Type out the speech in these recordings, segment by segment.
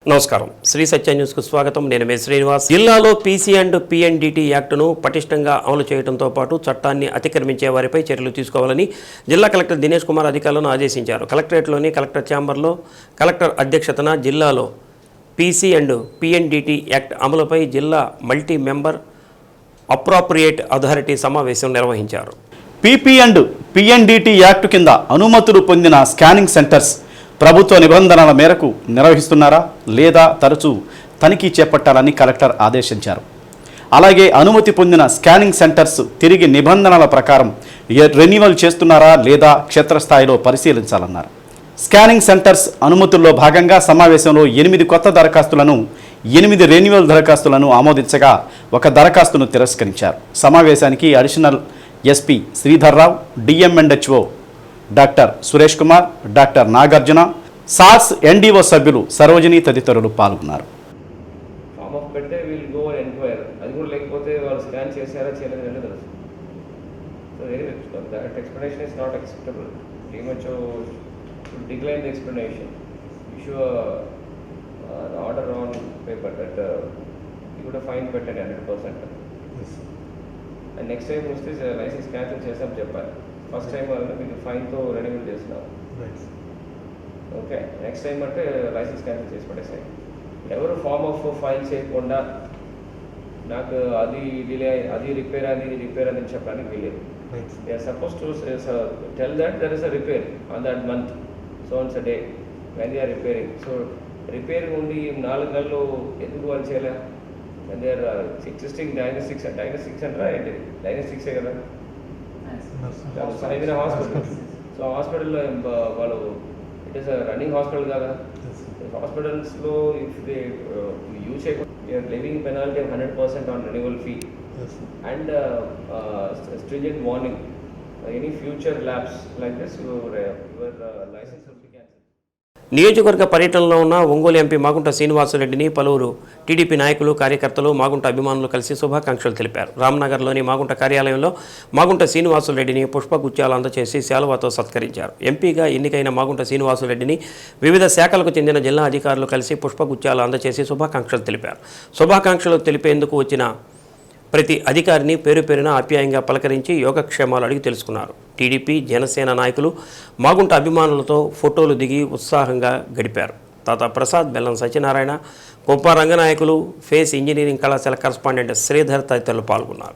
నమస్కారం శ్రీ సత్య న్యూస్కు స్వాగతం. నేను మే శ్రీనివాస్. జిల్లాలో పీసీ అండ్ పిఎన్డిటి యాక్టును పటిష్టంగా అమలు చేయడంతో పాటు చట్టాన్ని అతిక్రమించే వారిపై చర్యలు తీసుకోవాలని జిల్లా కలెక్టర్ దినేష్ కుమార్ అధికారులను ఆదేశించారు. కలెక్టరేట్లోని కలెక్టర్ ఛాంబర్లో కలెక్టర్ అధ్యక్షతన జిల్లాలో పీసీ అండ్ పిఎన్డిటి యాక్ట్ అమలుపై జిల్లా మల్టీ మెంబర్ అప్రాప్రియేట్ అథారిటీ సమావేశం నిర్వహించారు. పీపీ అండ్ పిఎన్డిటి యాక్టు కింద అనుమతులు పొందిన స్కానింగ్ సెంటర్స్ ప్రభుత్వ నిబంధనల మేరకు నిర్వహిస్తున్నారా లేదా తరచూ తనిఖీ చేపట్టాలని కలెక్టర్ ఆదేశించారు. అలాగే అనుమతి పొందిన స్కానింగ్ సెంటర్స్ తిరిగి నిబంధనల ప్రకారం రెన్యువల్ చేస్తున్నారా లేదా క్షేత్రస్థాయిలో పరిశీలించాలన్నారు. స్కానింగ్ సెంటర్స్ అనుమతుల్లో భాగంగా సమావేశంలో 8 కొత్త దరఖాస్తులను 8 రెన్యువల్ దరఖాస్తులను ఆమోదించగా ఒక దరఖాస్తును తిరస్కరించారు. సమావేశానికి additional SP Sridhar Rao, DMHO doctor Suresh Kumar, doctor Nagarjuna, సార్స్ ఎన్డీఓ సభ్యులు సరోజిని తదితరులు పాల్గొన్నారు. ఫామ్ ఆఫ్ పెడితే వీల్ గో అండ్ ఎంక్వైర్, అది కూడా లేకపోతే వాళ్ళు స్కాన్ చేశారా చేయలేదు అంటే తెలుసు. So that explanation is not acceptable. DMHO should decline the explanation, issue an order on paper that you could have fine పెట్టండి 100%. అండ్ నెక్స్ట్ టైం వస్తే లైసెన్స్ క్యాన్సిల్ చేసాం చెప్పాలి. ఫస్ట్ టైం వల్ల మీకు ఫైన్తో రెన్యువల్ చేసినాం. ఓకే, నెక్స్ట్ టైం అంటే licence cancel చేసి పడేసాయి. ఎవరు ఫామ్ ఆఫ్ ఫైల్ చేయకుండా నాకు అది డిలే, అది రిపేర్ అని చెప్పడానికి వీలేదు. They are suppose to tell that there is a repair on that month, so once a day when they are repairing. So repairing ఉండి 4 నెలలు ఎందుకు వాళ్ళు చేయలే? And they are existing diagnostics అంటారా ఏంటి? డయాగ్నోస్టిక్సే కదా ఏదైనా హాస్పిటల్. సో హాస్పిటల్లో వాళ్ళు it is a running hospital కదా. హాస్పిటల్స్లో ఇఫ్ దే యూజ్ చేయకుండా you are levying penalty 100% on renewal fee and stringent warning. Any future lapse like this, your license will be cancelled. నియోజకవర్గ పర్యటనలో ఉన్న ఒంగోలు ఎంపీ మాగుంట శ్రీనివాసరెడ్డిని పలువురు టీడీపీ నాయకులు, కార్యకర్తలు, మాగుంట అభిమానులు కలిసి శుభాకాంక్షలు తెలిపారు. రామ్నగర్లోని మాగుంట కార్యాలయంలో మాగుంట శ్రీనివాసరెడ్డిని పుష్పగుచ్చాలు అందజేసి శాలువాతో సత్కరించారు. ఎంపీగా ఎన్నికైన మాగుంట శ్రీనివాసరెడ్డిని వివిధ శాఖలకు చెందిన జిల్లా అధికారులు కలిసి పుష్పగుచ్చాలు అందజేసి శుభాకాంక్షలు తెలిపారు. శుభాకాంక్షలు తెలిపేందుకు వచ్చిన ప్రతి అధికారిని పేరు పేరున ఆప్యాయంగా పలకరించి యోగక్షేమాలు అడిగి తెలుసుకున్నారు. టీడీపీ, జనసేన నాయకులు మాగుంట అభిమానులతో ఫోటోలు దిగి ఉత్సాహంగా గడిపారు. తాత ప్రసాద్, బెల్లం సత్యనారాయణ, గొప్ప రంగనాయకులు, ఫేస్ ఇంజనీరింగ్ కళాశాల కరస్పాండెంట్ శ్రీధర్ తదితరులు పాల్గొన్నారు.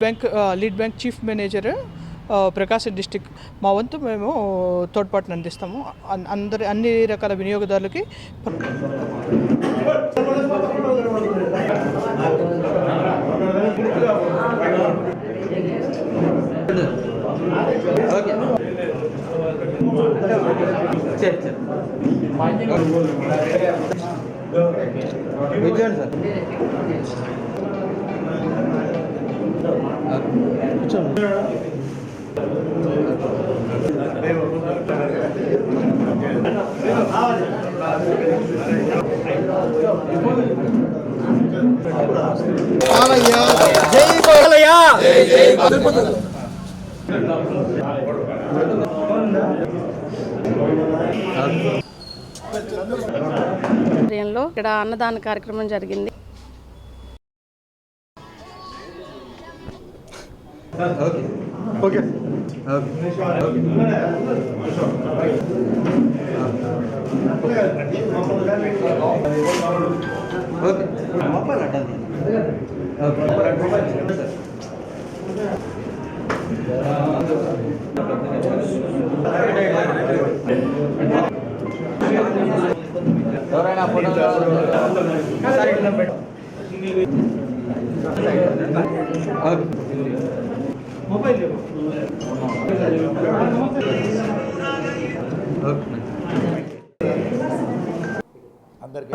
Bank lead bank chief manager Prakasam district. మా వంతు మేము తోడ్పాటును అందిస్తాము అన్ని రకాల వినియోగదారులకి. ఇక్కడ అన్నదాన కార్యక్రమం జరిగింది. అందరికీ.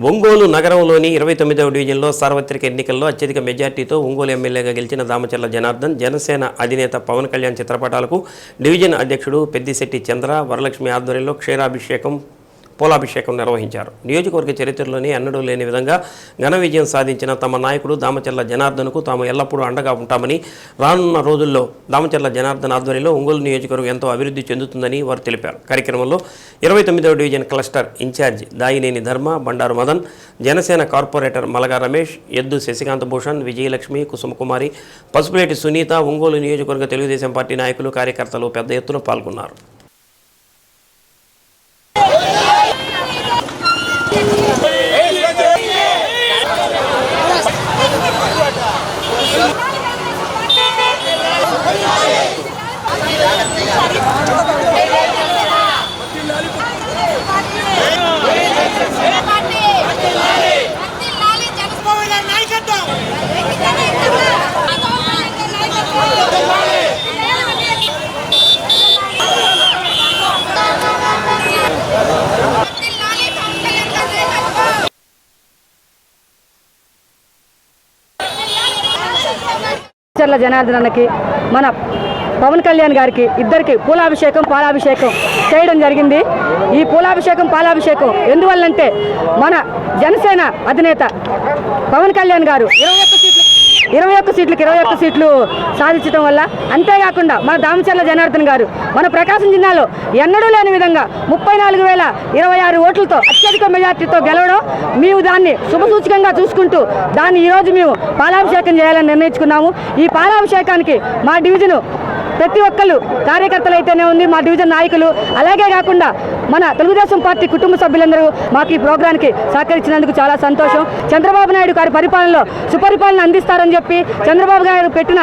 ఒంగోలు నగరంలోని 29వ డివిజన్లో సార్వత్రిక ఎన్నికల్లో అత్యధిక మెజార్టీతో ఒంగోలు ఎమ్మెల్యేగా గెలిచిన దామచర్ల జనార్దన్, జనసేన అధినేత పవన్ కళ్యాణ్ చిత్రపటాలకు డివిజన్ అధ్యక్షుడు పెద్దిశెట్టి చంద్ర, వరలక్ష్మి ఆధ్వర్యంలో క్షీరాభిషేకం, పూలాభిషేకం నిర్వహించారు. నియోజకవర్గ చరిత్రలోనే ఎన్నడూ లేని విధంగా ఘన విజయం సాధించిన తమ నాయకుడు దామచర్ల జనార్దన్కు తాము ఎల్లప్పుడూ అండగా ఉంటామని, రానున్న రోజుల్లో దామచర్ల జనార్దన్ ఆధ్వర్యంలో ఒంగోలు నియోజకవర్గం ఎంతో అభివృద్ధి చెందుతుందని వారు తెలిపారు. కార్యక్రమంలో 29వ డివిజన్ క్లస్టర్ ఇన్ఛార్జ్ దాయినేని ధర్మ, బండారు మదన్, జనసేన కార్పొరేటర్ మలగా రమేష్, ఎద్దు శశికాంత్ భూషణ్, విజయలక్ష్మి, కుసుమకుమారి, పసుపులేటి సునీత, ఒంగోలు నియోజకవర్గ తెలుగుదేశం పార్టీ నాయకులు, కార్యకర్తలు పెద్ద ఎత్తున పాల్గొన్నారు. చర్ల జనార్దనకి మన పవన్ కళ్యాణ్ గారికి ఇద్దరికి పూలాభిషేకం పాలాభిషేకం చేయడం జరిగింది. ఈ పూలాభిషేకం పాలాభిషేకం ఎందువల్లంటే మన జనసేన అధినేత పవన్ కళ్యాణ్ గారు 21 సీట్లు సాధించడం వల్ల, అంతేకాకుండా మన దామచర్ల జనార్దన్ గారు మన ప్రకాశం జిల్లాలో ఎన్నడూ లేని విధంగా 34,026 ఓట్లతో అత్యధిక మెజార్టీతో గెలవడం, మేము దాన్ని శుభసూచకంగా చూసుకుంటూ దాన్ని ఈరోజు మేము పాలాభిషేకం చేయాలని నిర్ణయించుకున్నాము. ఈ పాలాభిషేకానికి మా డివిజను ప్రతి ఒక్కరు కార్యకర్తలు అయితేనే ఉంది, మా డివిజన్ నాయకులు, అలాగే కాకుండా మన తెలుగుదేశం పార్టీ కుటుంబ సభ్యులందరూ మాకు ఈ ప్రోగ్రాంకి సహకరించినందుకు చాలా సంతోషం. చంద్రబాబు నాయుడు గారి పరిపాలనలో సుపరిపాలన అందిస్తారని చెప్పి, చంద్రబాబు నాయుడు పెట్టిన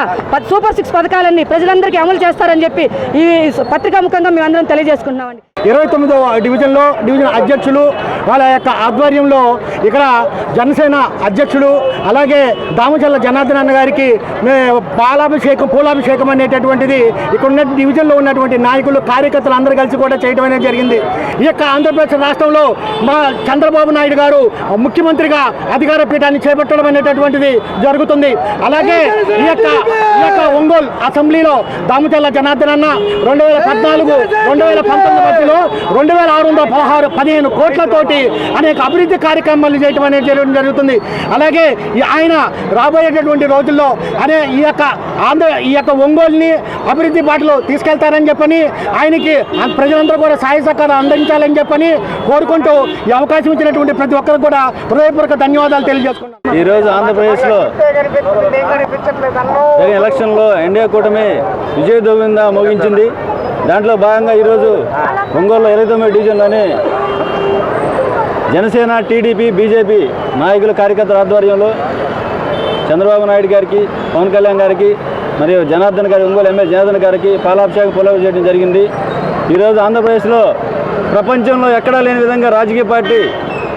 సూపర్ 6 పథకాలన్నీ ప్రజలందరికీ అమలు చేస్తారని చెప్పి ఈ పత్రికాముఖంగా మేమందరం తెలియజేసుకుంటున్నామండి. 29వ డివిజన్లో డివిజన్ అధ్యక్షులు వాళ్ళ యొక్క ఆధ్వర్యంలో ఇక్కడ జనసేన అధ్యక్షుడు అలాగే దామచర్ల జనార్దన్ అన్న గారికి పూలాభిషేకం అనేటటువంటిది ఇక్కడ ఉన్న డివిజన్లో ఉన్నటువంటి నాయకులు, కార్యకర్తలు అందరూ కలిసి కూడా చేయడం అనేది జరిగింది. ఈ యొక్క ఆంధ్రప్రదేశ్ రాష్ట్రంలో మా చంద్రబాబు నాయుడు గారు ముఖ్యమంత్రిగా అధికార పీఠాన్ని చేపట్టడం అనేటటువంటిది జరుగుతుంది. అలాగే ఈ యొక్క ఒంగోలు అసెంబ్లీలో దామచర్ల జనార్దన్ అన్న 2014-2019 మధ్యలో 2,615 కోట్లతోటి అనేక అభివృద్ధి కార్యక్రమాలు చేయడం అనేది జరుగుతుంది. అలాగే ఆయన రాబోయేటటువంటి రోజుల్లో ఈ యొక్క ఒంగోలుని అభివృద్ధి బాటలో తీసుకెళ్తారని చెప్పని, ఆయనకి ప్రజలందరూ కూడా సహాయ సహకారం అందించాలని చెప్పని కోరుకుంటూ ఈ అవకాశం ఇచ్చినటువంటి ప్రతి ఒక్కరికి కూడా హృదయపూర్వక ధన్యవాదాలు తెలియజేసుకున్నాం. ఈరోజు ఆంధ్రప్రదేశ్లో జరిగిన ఎలక్షన్లో ఎన్డీఏ కూటమి విజయదోవింద మోగించింది. దాంట్లో భాగంగా ఈరోజు ఒంగోలు 29వ డివిజన్లోని జనసేన, టీడీపీ, బీజేపీ నాయకుల, కార్యకర్తల ఆధ్వర్యంలో చంద్రబాబు నాయుడు గారికి, పవన్ కళ్యాణ్ గారికి మరియు జనార్దన్ గారి, ఒంగోలు ఎమ్మెల్యే జనార్దన్ గారికి పాలాభిషేకం చేయడం జరిగింది. ఈరోజు ఆంధ్రప్రదేశ్లో ప్రపంచంలో ఎక్కడా లేని విధంగా రాజకీయ పార్టీ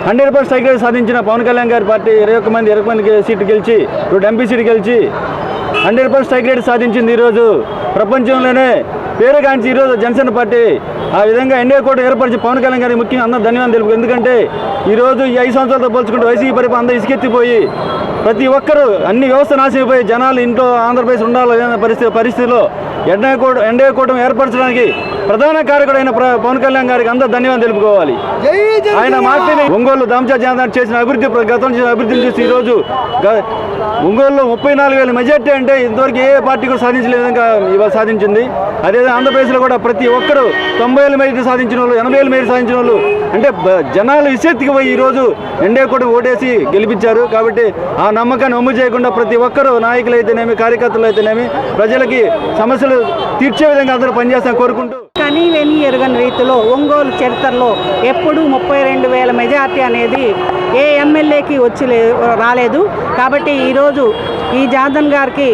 100% స్ట్రైక్ సాధించిన పవన్ కళ్యాణ్ గారి పార్టీ 21 మంది సీట్లు గెలిచి 2 ఎంపీ సీట్లు గెలిచి 100% స్ట్రైక్ రేట్ సాధించింది. ఈరోజు ప్రపంచంలోనే పేరుగాంచి ఈరోజు జనసేన పార్టీ ఆ విధంగా ఎన్డీఏ కూటమి ఏర్పరిచి పవన్ కళ్యాణ్ గారికి ముఖ్యంగా అందరూ ధన్యవాదాలు తెలుపు. ఎందుకంటే ఈరోజు ఈ 5 సంవత్సరాలతో పోల్చుకుంటే వైసీపీ పరిపాలన అంతా ఇసుకెత్తిపోయి ప్రతి ఒక్కరూ అన్ని వ్యవస్థ నాశనమైపోయి జనాలు ఇంట్లో ఆంధ్రప్రదేశ్ ఉండాలనే పరిస్థితిలో ఎన్డీఏ కూటమి ఏర్పరచడానికి ప్రధాన కారకుడైన పవన్ కళ్యాణ్ గారికి అందరూ ధన్యవాదాలు తెలుపుకోవాలి. ఆయన మాట్లాడి ఒంగోలు దామచర్ల జనార్దన్ చేసిన గతం చేసిన అభివృద్ధిని చూసి ఈరోజు ఒంగోలులో 34,000 మెజార్టీ అంటే ఇంతవరకు ఏ పార్టీ కూడా సాధించలే విధంగా ఇవాళ సాధించింది. అదేవిధంగా ఆంధ్రప్రదేశ్లో కూడా ప్రతి ఒక్కరూ 90,000 మెజారిటీ సాధించిన వాళ్ళు, 80,000 మెజారిటీ సాధించిన వాళ్ళు అంటే జనాలు విశెత్తికి పోయి ఈరోజు ఎన్డీఏ కూడా ఓటేసి గెలిపించారు. కాబట్టి ఆ నమ్మకాన్ని ఒమ్ము చేయకుండా ప్రతి ఒక్కరూ నాయకులు అయితేనేమి, కార్యకర్తలు అయితేనేమి ప్రజలకి సమస్యలు తీర్చే విధంగా అందరూ పనిచేస్తామని కోరుకుంటూ కానీ వెని ఎరుగని రీతిలో ఒంగోలు చరిత్రలో ఎప్పుడూ 32,000 మెజార్టీ అనేది ఏ ఎమ్మెల్యేకి రాలేదు. కాబట్టి ఈరోజు ఈ జనార్దన్ గారికి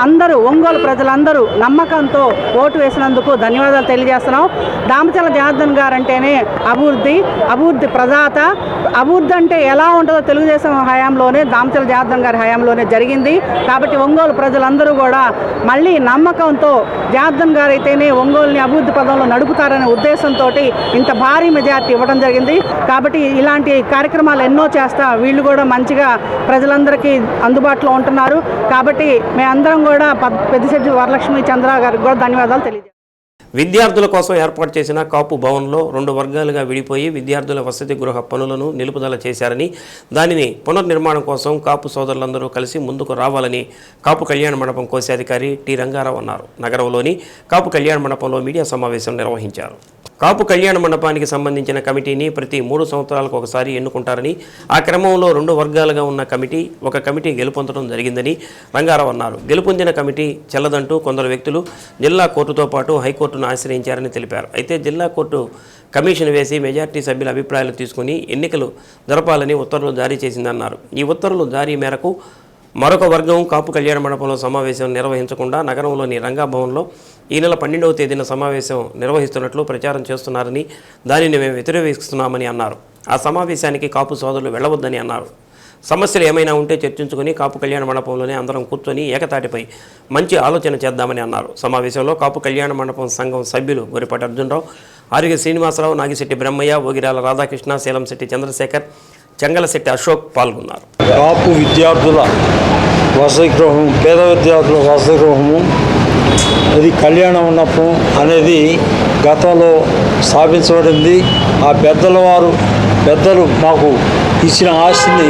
అందరూ ఒంగోలు ప్రజలందరూ నమ్మకంతో ఓటు వేసినందుకు ధన్యవాదాలు తెలియజేస్తున్నాం. దామచల జనార్దన్ గారు అంటేనే అభివృద్ధి ప్రదాత. అభివృద్ధి అంటే ఎలా ఉంటుందో తెలుగుదేశం హయాంలోనే, దామచల జనార్దన్ గారి హయాంలోనే జరిగింది. కాబట్టి ఒంగోలు ప్రజలందరూ కూడా మళ్ళీ నమ్మకంతో జనార్దన్ గారు అయితేనే ఒంగోలుని అభివృద్ధి పదంలో నడుపుతారనే ఉద్దేశంతో ఇంత భారీ మెజార్టీ ఇవ్వడం జరిగింది. కాబట్టి ఇలాంటి కార్యక్రమాలు ఎన్నో చేస్తా వీళ్ళు కూడా మంచిగా ప్రజలందరికీ అందుబాటులో ఉంటున్నారు. కాబట్టి మేమందరం కూడా పెద్దిశెట్టి వరలక్ష్మి చంద్ర గారికి కూడా ధన్యవాదాలు తెలియజేస్తాం. విద్యార్థుల కోసం ఏర్పాటు చేసిన కాపు భవన్లో 2 వర్గాలుగా విడిపోయి విద్యార్థుల వసతి గృహ పనులను నిలుపుదల చేశారని, దానిని పునర్నిర్మాణం కోసం కాపు సోదరులందరూ కలిసి ముందుకు రావాలని కాపు కళ్యాణ మండపం కోశాధికారి టి రంగారావు అన్నారు. నగరంలోని కాపు కళ్యాణ మండపంలో మీడియా సమావేశం నిర్వహించారు. కాపు కళ్యాణ మండపానికి సంబంధించిన కమిటీని ప్రతి 3 సంవత్సరాలకు ఒకసారి ఎన్నుకుంటారని, ఆ క్రమంలో 2 వర్గాలుగా ఉన్న ఒక కమిటీ గెలుపొందడం జరిగిందని రంగారావు అన్నారు. గెలుపొందిన కమిటీ చెల్లదంటూ కొందరు వ్యక్తులు జిల్లా కోర్టుతో పాటు హైకోర్టును ఆశ్రయించారని తెలిపారు. అయితే జిల్లా కోర్టు కమిషన్ వేసి మెజార్టీ సభ్యుల అభిప్రాయాలు తీసుకుని ఎన్నికలు జరపాలని ఉత్తర్వులు జారీ చేసిందన్నారు. ఈ ఉత్తర్వుల జారీ మేరకు మరొక వర్గం కాపు కళ్యాణ మండపంలో సమావేశం నిర్వహించకుండా నగరంలోని రంగాభవన్లో ఈ నెల 12వ తేదీన సమావేశం నిర్వహిస్తున్నట్లు ప్రచారం చేస్తున్నారని, దానిని మేము వ్యతిరేకిస్తున్నామని అన్నారు. ఆ సమావేశానికి కాపు సోదరులు వెళ్లవద్దని అన్నారు. సమస్యలు ఏమైనా ఉంటే చర్చించుకుని కాపు కళ్యాణ మండపంలోనే అందరం కూర్చొని ఏకతాటిపై మంచి ఆలోచన చేద్దామని అన్నారు. సమావేశంలో కాపు కళ్యాణ మండపం సంఘం సభ్యులు గొరిపాటి అర్జునరావు, ఆరిగ శ్రీనివాసరావు, నాగిశెట్టి బ్రహ్మయ్య, ఓగిరాల రాధాకృష్ణ, శీలంశెట్టి చంద్రశేఖర్, చెంగలశెట్టి అశోక్ పాల్గొన్నారు. కాపు విద్యార్థుల వసతి గృహం, పేద విద్యార్థుల వసతి గృహము, అది కళ్యాణ మండపం అనేది గతంలో స్థాపించబడింది. ఆ పెద్దలు మాకు ఇచ్చిన ఆస్తిని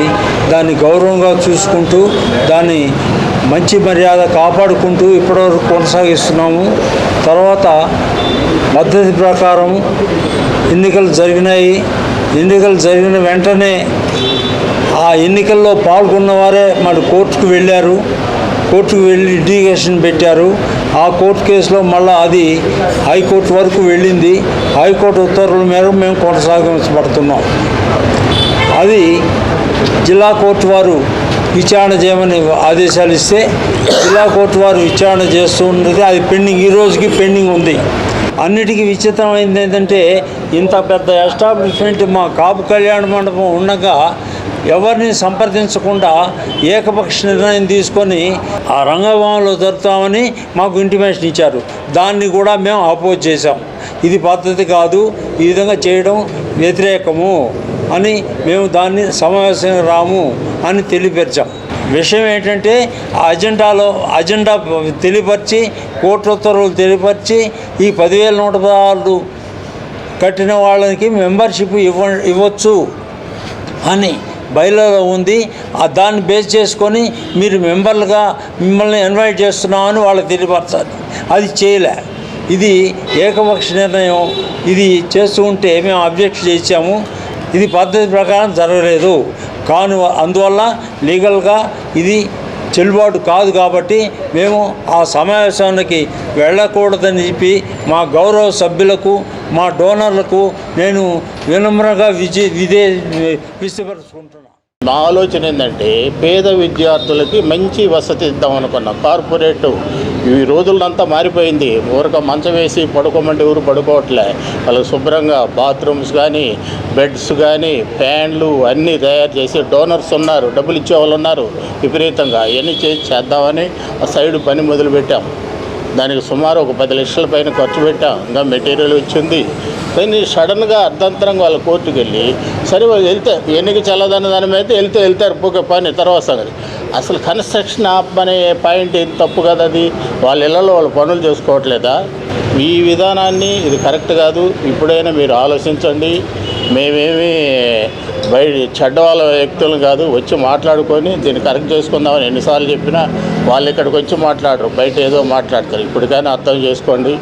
దాన్ని గౌరవంగా చూసుకుంటూ దాన్ని మంచి మర్యాద కాపాడుకుంటూ ఇప్పటివరకు కొనసాగిస్తున్నాము. తర్వాత పద్ధతి ప్రకారం ఎన్నికలు జరిగినాయి. ఎన్నికలు జరిగిన వెంటనే ఆ ఎన్నికల్లో పాల్గొన్న వారే మరి కోర్టుకు వెళ్ళారు. కోర్టుకు వెళ్ళి లిటిగేషన్ పెట్టారు. ఆ కోర్టు కేసులో మళ్ళీ అది హైకోర్టు వరకు వెళ్ళింది. హైకోర్టు ఉత్తర్వుల మేరకు మేము కొనసాగించబడుతున్నాం. అది జిల్లా కోర్టు వారు విచారణ చేయమని ఆదేశాలు ఇస్తే జిల్లా కోర్టు వారు విచారణ చేస్తూ ఉన్నది. అది పెండింగ్, ఈ రోజుకి పెండింగ్ ఉంది. అన్నిటికీ విచిత్రమైంది ఏంటంటే ఇంత పెద్ద ఎస్టాబ్లిష్మెంట్ మా కాపు కళ్యాణ మండపం ఉండగా ఎవరిని సంప్రదించకుండా ఏకపక్ష నిర్ణయం తీసుకొని ఆ రంగభవన్లో జరుపుతామని మాకు ఇంటిమేషన్ ఇచ్చారు. దాన్ని కూడా మేము అపోజ్ చేశాం. ఇది పద్ధతి కాదు, ఈ విధంగా చేయడం వ్యతిరేకము అని మేము దాన్ని సమావేశం రాము అని తెలియపరిచాం. విషయం ఏంటంటే ఆ అజెండా తెలియపరిచి కోర్టు ఉత్తర్వులు తెలియపరిచి ఈ 10,116 కట్టిన వాళ్ళకి మెంబర్షిప్ ఇవ్వచ్చు అని బయలులో ఉంది. దాన్ని బేస్ చేసుకొని మీరు మెంబర్లుగా మిమ్మల్ని ఇన్వైట్ చేస్తున్నామని వాళ్ళకి తెలియపరచాలి. అది చేయలే. ఇది ఏకపక్ష నిర్ణయం. ఇది చేస్తూ ఉంటే మేము అబ్జెక్ట్ చేసాము. ఇది పద్ధతి ప్రకారం జరగలేదు. అందువల్ల లీగల్గా ఇది చెల్లుబాటు కాదు. కాబట్టి మేము ఆ సమావేశానికి వెళ్ళకూడదని చెప్పి మా గౌరవ సభ్యులకు, మా డోనర్లకు నేను వినమ్రంగా విశదపరుచుకుంటున్నాను. నా ఆలోచన ఏంటంటే పేద విద్యార్థులకి మంచి వసతి ఇద్దాం అనుకున్నాం. కార్పొరేట్ ఈ రోజులంతా మారిపోయింది. ఊరక మంచం వేసి పడుకోమంటే ఊరు పడుకోవట్లే. వాళ్ళకి శుభ్రంగా బాత్రూమ్స్ కానీ, బెడ్స్ కానీ, ఫ్యాన్లు అన్నీ తయారు చేసి డోనర్స్ ఉన్నారు, డబ్బులు ఇచ్చే వాళ్ళు ఉన్నారు విపరీతంగా. ఇవన్నీ చేద్దామని ఆ సైడ్ పని మొదలుపెట్టాం. దానికి సుమారు ఒక 10 లక్షల పైన ఖర్చు పెట్టాం. ఇంకా మెటీరియల్ వచ్చింది. కానీ సడన్గా అర్ధంతరంగా వాళ్ళ కోర్టుకు వెళ్ళి సరే వాళ్ళు వెళ్తే ఎన్నిక చల్లదన్న దాని మీద వెళ్తారు పోకే పని తర్వాత సంగతి. అసలు కన్స్ట్రక్షన్ అనే పాయింట్ ఏం తప్పు కదా. అది వాళ్ళ ఇళ్లలో వాళ్ళు పనులు చేసుకోవట్లేదా? ఈ విధానాన్ని ఇది కరెక్ట్ కాదు. ఇప్పుడైనా మీరు ఆలోచించండి. మేమేమి బయట చెడ్డ వాళ్ళ వ్యక్తులు కాదు. వచ్చి మాట్లాడుకొని దీన్ని కరెక్ట్ చేసుకుందామని ఎన్నిసార్లు చెప్పినా వాళ్ళు ఇక్కడికి వచ్చి మాట్లాడరు, బయట ఏదో మాట్లాడతారు. ఇప్పటికైనా అర్థం చేసుకోండి.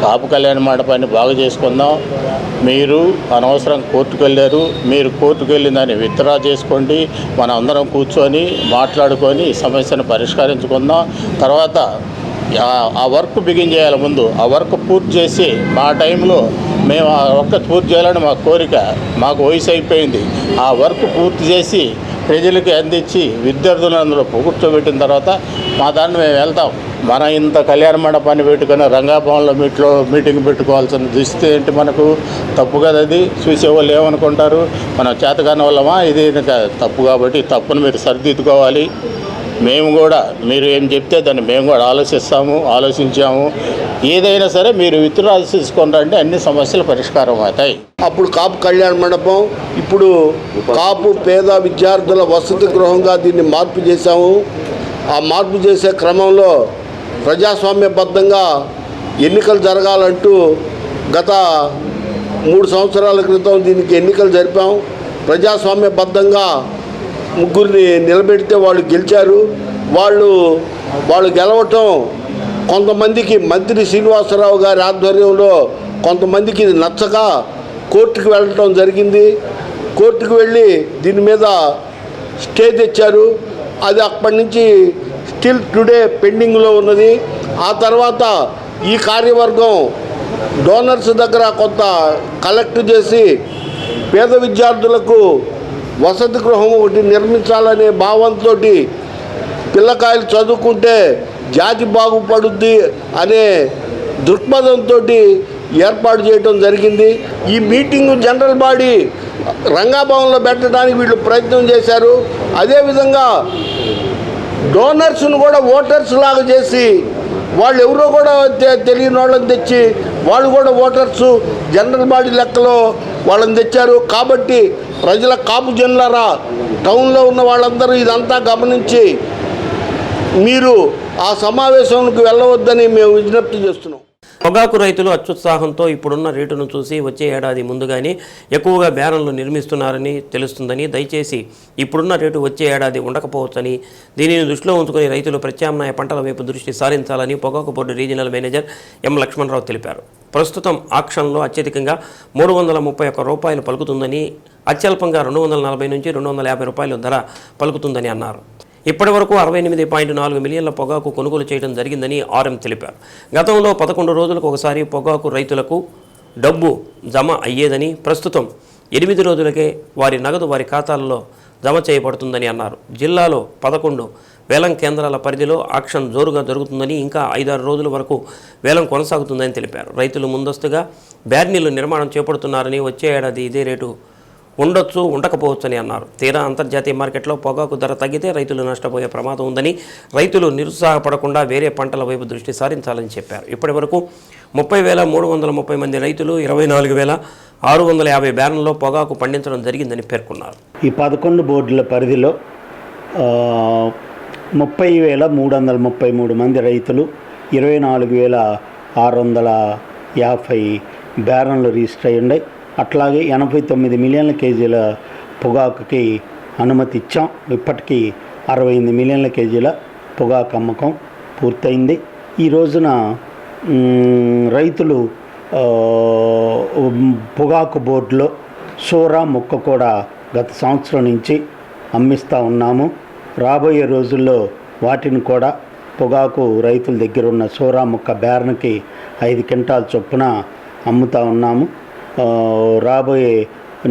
కాపు కళ్యాణ మండపాన్ని బాగు చేసుకుందాం. మీరు అనవసరం కోర్టుకు వెళ్ళారు, మీరు కోర్టుకు వెళ్ళిందని విత్డ్రా చేసుకోండి. మనం అందరం కూర్చొని మాట్లాడుకొని ఈ సమస్యను పరిష్కరించుకుందాం. తర్వాత ఆ వర్క్ బిగిన్ చేయాలి. ముందు ఆ వర్క్ పూర్తి చేసి మా టైంలో మేము ఆ వర్క్ పూర్తి చేయాలని మా కోరిక. మాకు వయసు అయిపోయింది. ఆ వర్క్ పూర్తి చేసి ప్రజలకి అందించి విద్యార్థులను అందులో కూర్చోబెట్టిన తర్వాత మా దాన్ని మేము వెళ్తాం. మన ఇంత కళ్యాణ మండపాన్ని పెట్టుకుని రంగాభవన్లో మీటింగ్ పెట్టుకోవాల్సిన దుస్థితి ఏంటి? మనకు తప్పు కదా అది. చూసేవాళ్ళు ఏమనుకుంటారు, మనం చేతకాని వాళ్ళమా? ఇది తప్పు. కాబట్టి తప్పును మీరు సరిదిద్దుకోవాలి. మేము కూడా మీరు ఏం చెప్తే దాన్ని మేము కూడా ఆలోచించాము. ఏదైనా సరే మీరు విత్డ్రా తీసుకుంటారంటే అన్ని సమస్యలు పరిష్కారం అవుతాయి. అప్పుడు కాపు కళ్యాణ మండపం, ఇప్పుడు కాపు పేద విద్యార్థుల వసతి గృహంగా దీన్ని మార్పు చేశాము. ఆ మార్పు చేసే క్రమంలో ప్రజాస్వామ్యబద్ధంగా ఎన్నికలు జరగాలంటూ గత 3 సంవత్సరాల క్రితం దీనికి ఎన్నికలు జరిపాం. ప్రజాస్వామ్యబద్ధంగా ముగ్గురిని నిలబెడితే వాళ్ళు గెలిచారు. వాళ్ళు గెలవటం కొంతమందికి మంత్రి శ్రీనివాసరావు గారి ఆధ్వర్యంలో కొంతమందికి ఇది నచ్చక కోర్టుకు వెళ్ళటం జరిగింది. కోర్టుకు వెళ్ళి దీని మీద స్టే తెచ్చారు. అది అప్పటి నుంచి స్టిల్ టుడే పెండింగ్లో ఉన్నది. ఆ తర్వాత ఈ కార్యవర్గం డోనర్స్ దగ్గర కొంత కలెక్ట్ చేసి పేద విద్యార్థులకు వసతి గృహం ఒకటి నిర్మించాలనే భావంతో పిల్లకాయలు చదువుకుంటే జాతి బాగుపడుద్ది అనే దృక్పథంతో ఏర్పాటు చేయడం జరిగింది. ఈ మీటింగ్ జనరల్ బాడీ రంగాభవన్లో పెట్టడానికి వీళ్ళు ప్రయత్నం చేశారు. అదేవిధంగా డోనర్స్ను కూడా ఓటర్స్ లాగా చేసి వాళ్ళు ఎవరో కూడా తెలియని వాళ్ళని తెచ్చి వాళ్ళు కూడా ఓటర్స్ జనరల్ బాడీ లెక్కలో వాళ్ళని తెచ్చారు. కాబట్టి ప్రజల కాపు జనులారా, టౌన్లో ఉన్న వాళ్ళందరూ ఇదంతా గమనించి మీరు ఆ సమావేశానికి వెళ్ళవద్దని మేము విజ్ఞప్తి చేస్తున్నాం. పొగాకు రైతులు అత్యుత్సాహంతో ఇప్పుడున్న రేటును చూసి వచ్చే ఏడాది ముందుగానే ఎక్కువగా బ్యారన్లు నిర్మిస్తున్నారని తెలుస్తుందని, దయచేసి ఇప్పుడున్న రేటు వచ్చే ఏడాది ఉండకపోవచ్చని, దీనిని దృష్టిలో ఉంచుకుని రైతులు ప్రత్యామ్నాయ పంటల వైపు దృష్టి సారించాలని పొగాకు బోర్డు రీజనల్ మేనేజర్ ఎం లక్ష్మణరావు తెలిపారు. ప్రస్తుతం ఆక్షన్లో అత్యధికంగా 331 రూపాయలు పలుకుతుందని, అత్యల్పంగా 240 నుంచి 250 రూపాయలు ధర పలుకుతుందని అన్నారు. ఇప్పటి వరకు 68.4 మిలియన్ల పొగాకు కొనుగోలు చేయడం జరిగిందని ఆర్ఎం తెలిపారు. గతంలో 11 రోజులకు ఒకసారి పొగాకు రైతులకు డబ్బు జమ అయ్యేదని, ప్రస్తుతం 8 రోజులకే వారి నగదు వారి ఖాతాల్లో జమ చేయబడుతుందని అన్నారు. జిల్లాలో 11 వేలం కేంద్రాల పరిధిలో ఆక్షన్ జోరుగా జరుగుతుందని, ఇంకా 5-6 రోజుల వరకు వేలం కొనసాగుతుందని తెలిపారు. రైతులు ముందస్తుగా బ్యార్నీలు నిర్మాణం చేపడుతున్నారని, వచ్చే ఏడాది ఇదే రేటు ఉండొచ్చు ఉండకపోవచ్చని అన్నారు. తీరా అంతర్జాతీయ మార్కెట్లో పొగాకు ధర తగ్గితే రైతులు నష్టపోయే ప్రమాదం ఉందని, రైతులు నిరుత్సాహపడకుండా వేరే పంటల వైపు దృష్టి సారించాలని చెప్పారు. ఇప్పటి వరకు 30,330 మంది రైతులు 24,650 బ్యారన్లో పొగాకు పండించడం జరిగిందని పేర్కొన్నారు. ఈ 11 బోర్డుల పరిధిలో 30,333 మంది రైతులు 24,650 బ్యారన్లు రిజిస్టర్ అయ్యి ఉన్నాయి. అట్లాగే 89 మిలియన్ల కేజీల పొగాకుకి అనుమతి ఇచ్చాం. ఇప్పటికీ 68 మిలియన్ల కేజీల పొగాకు అమ్మకం పూర్తయింది. ఈ రోజున రైతులు పొగాకు బోర్డులో సోరా మొక్క కూడా గత సంవత్సరం నుంచి అమ్మిస్తూ ఉన్నాము. రాబోయే రోజుల్లో వాటిని కూడా పొగాకు రైతుల దగ్గర ఉన్న సోరా మొక్క బ్యారన్కి 5 క్వింటాల చొప్పున అమ్ముతూ ఉన్నాము. రాబోయే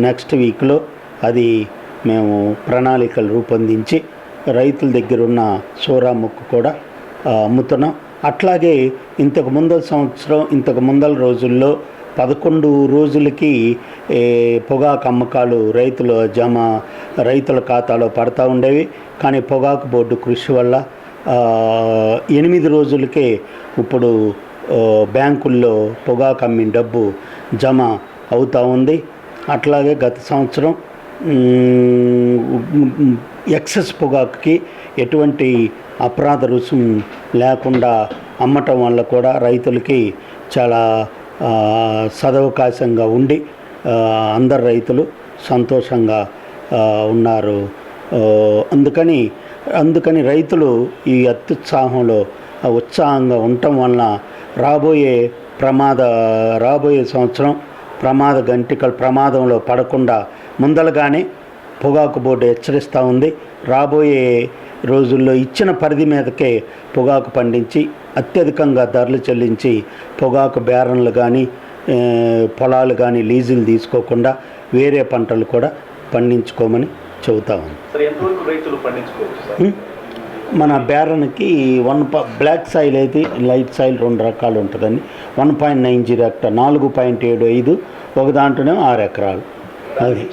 నెక్స్ట్ వీక్లో అది మేము ప్రణాళికలు రూపొందించి రైతుల దగ్గర ఉన్న సోరా మొక్క కూడా అమ్ముతున్నాం. అట్లాగే ఇంతకు ముందల రోజుల్లో 11 రోజులకి పొగాకు అమ్మకాలు రైతుల ఖాతాలో పడతా ఉండేవి. కానీ పొగాకు బోర్డు కృషి వల్ల 8 రోజులకే ఇప్పుడు బ్యాంకుల్లో పొగాకు అమ్మిన డబ్బు జమ అవుతూ ఉంది. అట్లాగే గత సంవత్సరం ఎక్సెస్ పొగాకుకి ఎటువంటి అపరాధ రుసుము లేకుండా అమ్మటం వల్ల కూడా రైతులకి చాలా సదవకాశంగా ఉండి అందరు రైతులు సంతోషంగా ఉన్నారు. అందుకని రైతులు ఈ అత్యుత్సాహంలో ఉత్సాహంగా ఉండటం వలన రాబోయే రాబోయే సంవత్సరం ప్రమాదంలో పడకుండా ముందలుగానే పొగాకు బోర్డు హెచ్చరిస్తూ ఉంది. రాబోయే రోజుల్లో ఇచ్చిన పరిధి మీదకే పొగాకు పండించి అత్యధికంగా ధరలు చెల్లించి పొగాకు బేరన్లు కానీ పొలాలు కానీ లీజులు తీసుకోకుండా వేరే పంటలు కూడా పండించుకోమని చెబుతా ఉంది. మన బేరన్కి బ్లాక్ సాయిల్ అయితే లైట్ సాయిల్ 2 రకాలు ఉంటుందండి. 1.90 హెక్టర్ 4.75, ఒక దాంట్లోనే 6 ఎకరాలు అది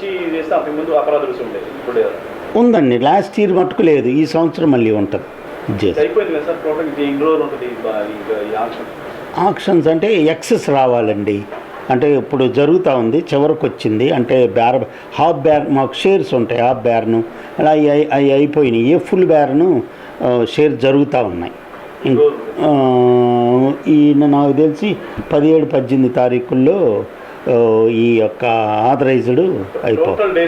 ఉందండి. లాస్ట్ ఇయర్ మటుకు లేదు, ఈ సంవత్సరం మళ్ళీ ఉంటుంది. ఆక్షన్స్ అంటే ఎక్సెస్ రావాలండి. అంటే ఇప్పుడు జరుగుతూ ఉంది, చివరికి వచ్చింది. అంటే హాఫ్ బేర్ మాకు షేర్స్ ఉంటాయి, హాఫ్ బేర్ను అలా అవి అయిపోయినాయి. ఫుల్ బేర్ను షేర్ జరుగుతూ ఉన్నాయి. ఈయన నాకు తెలిసి 17-18 తారీఖుల్లో ఈ యొక్క ఆథరైజ్డ్ అయిపోతుంది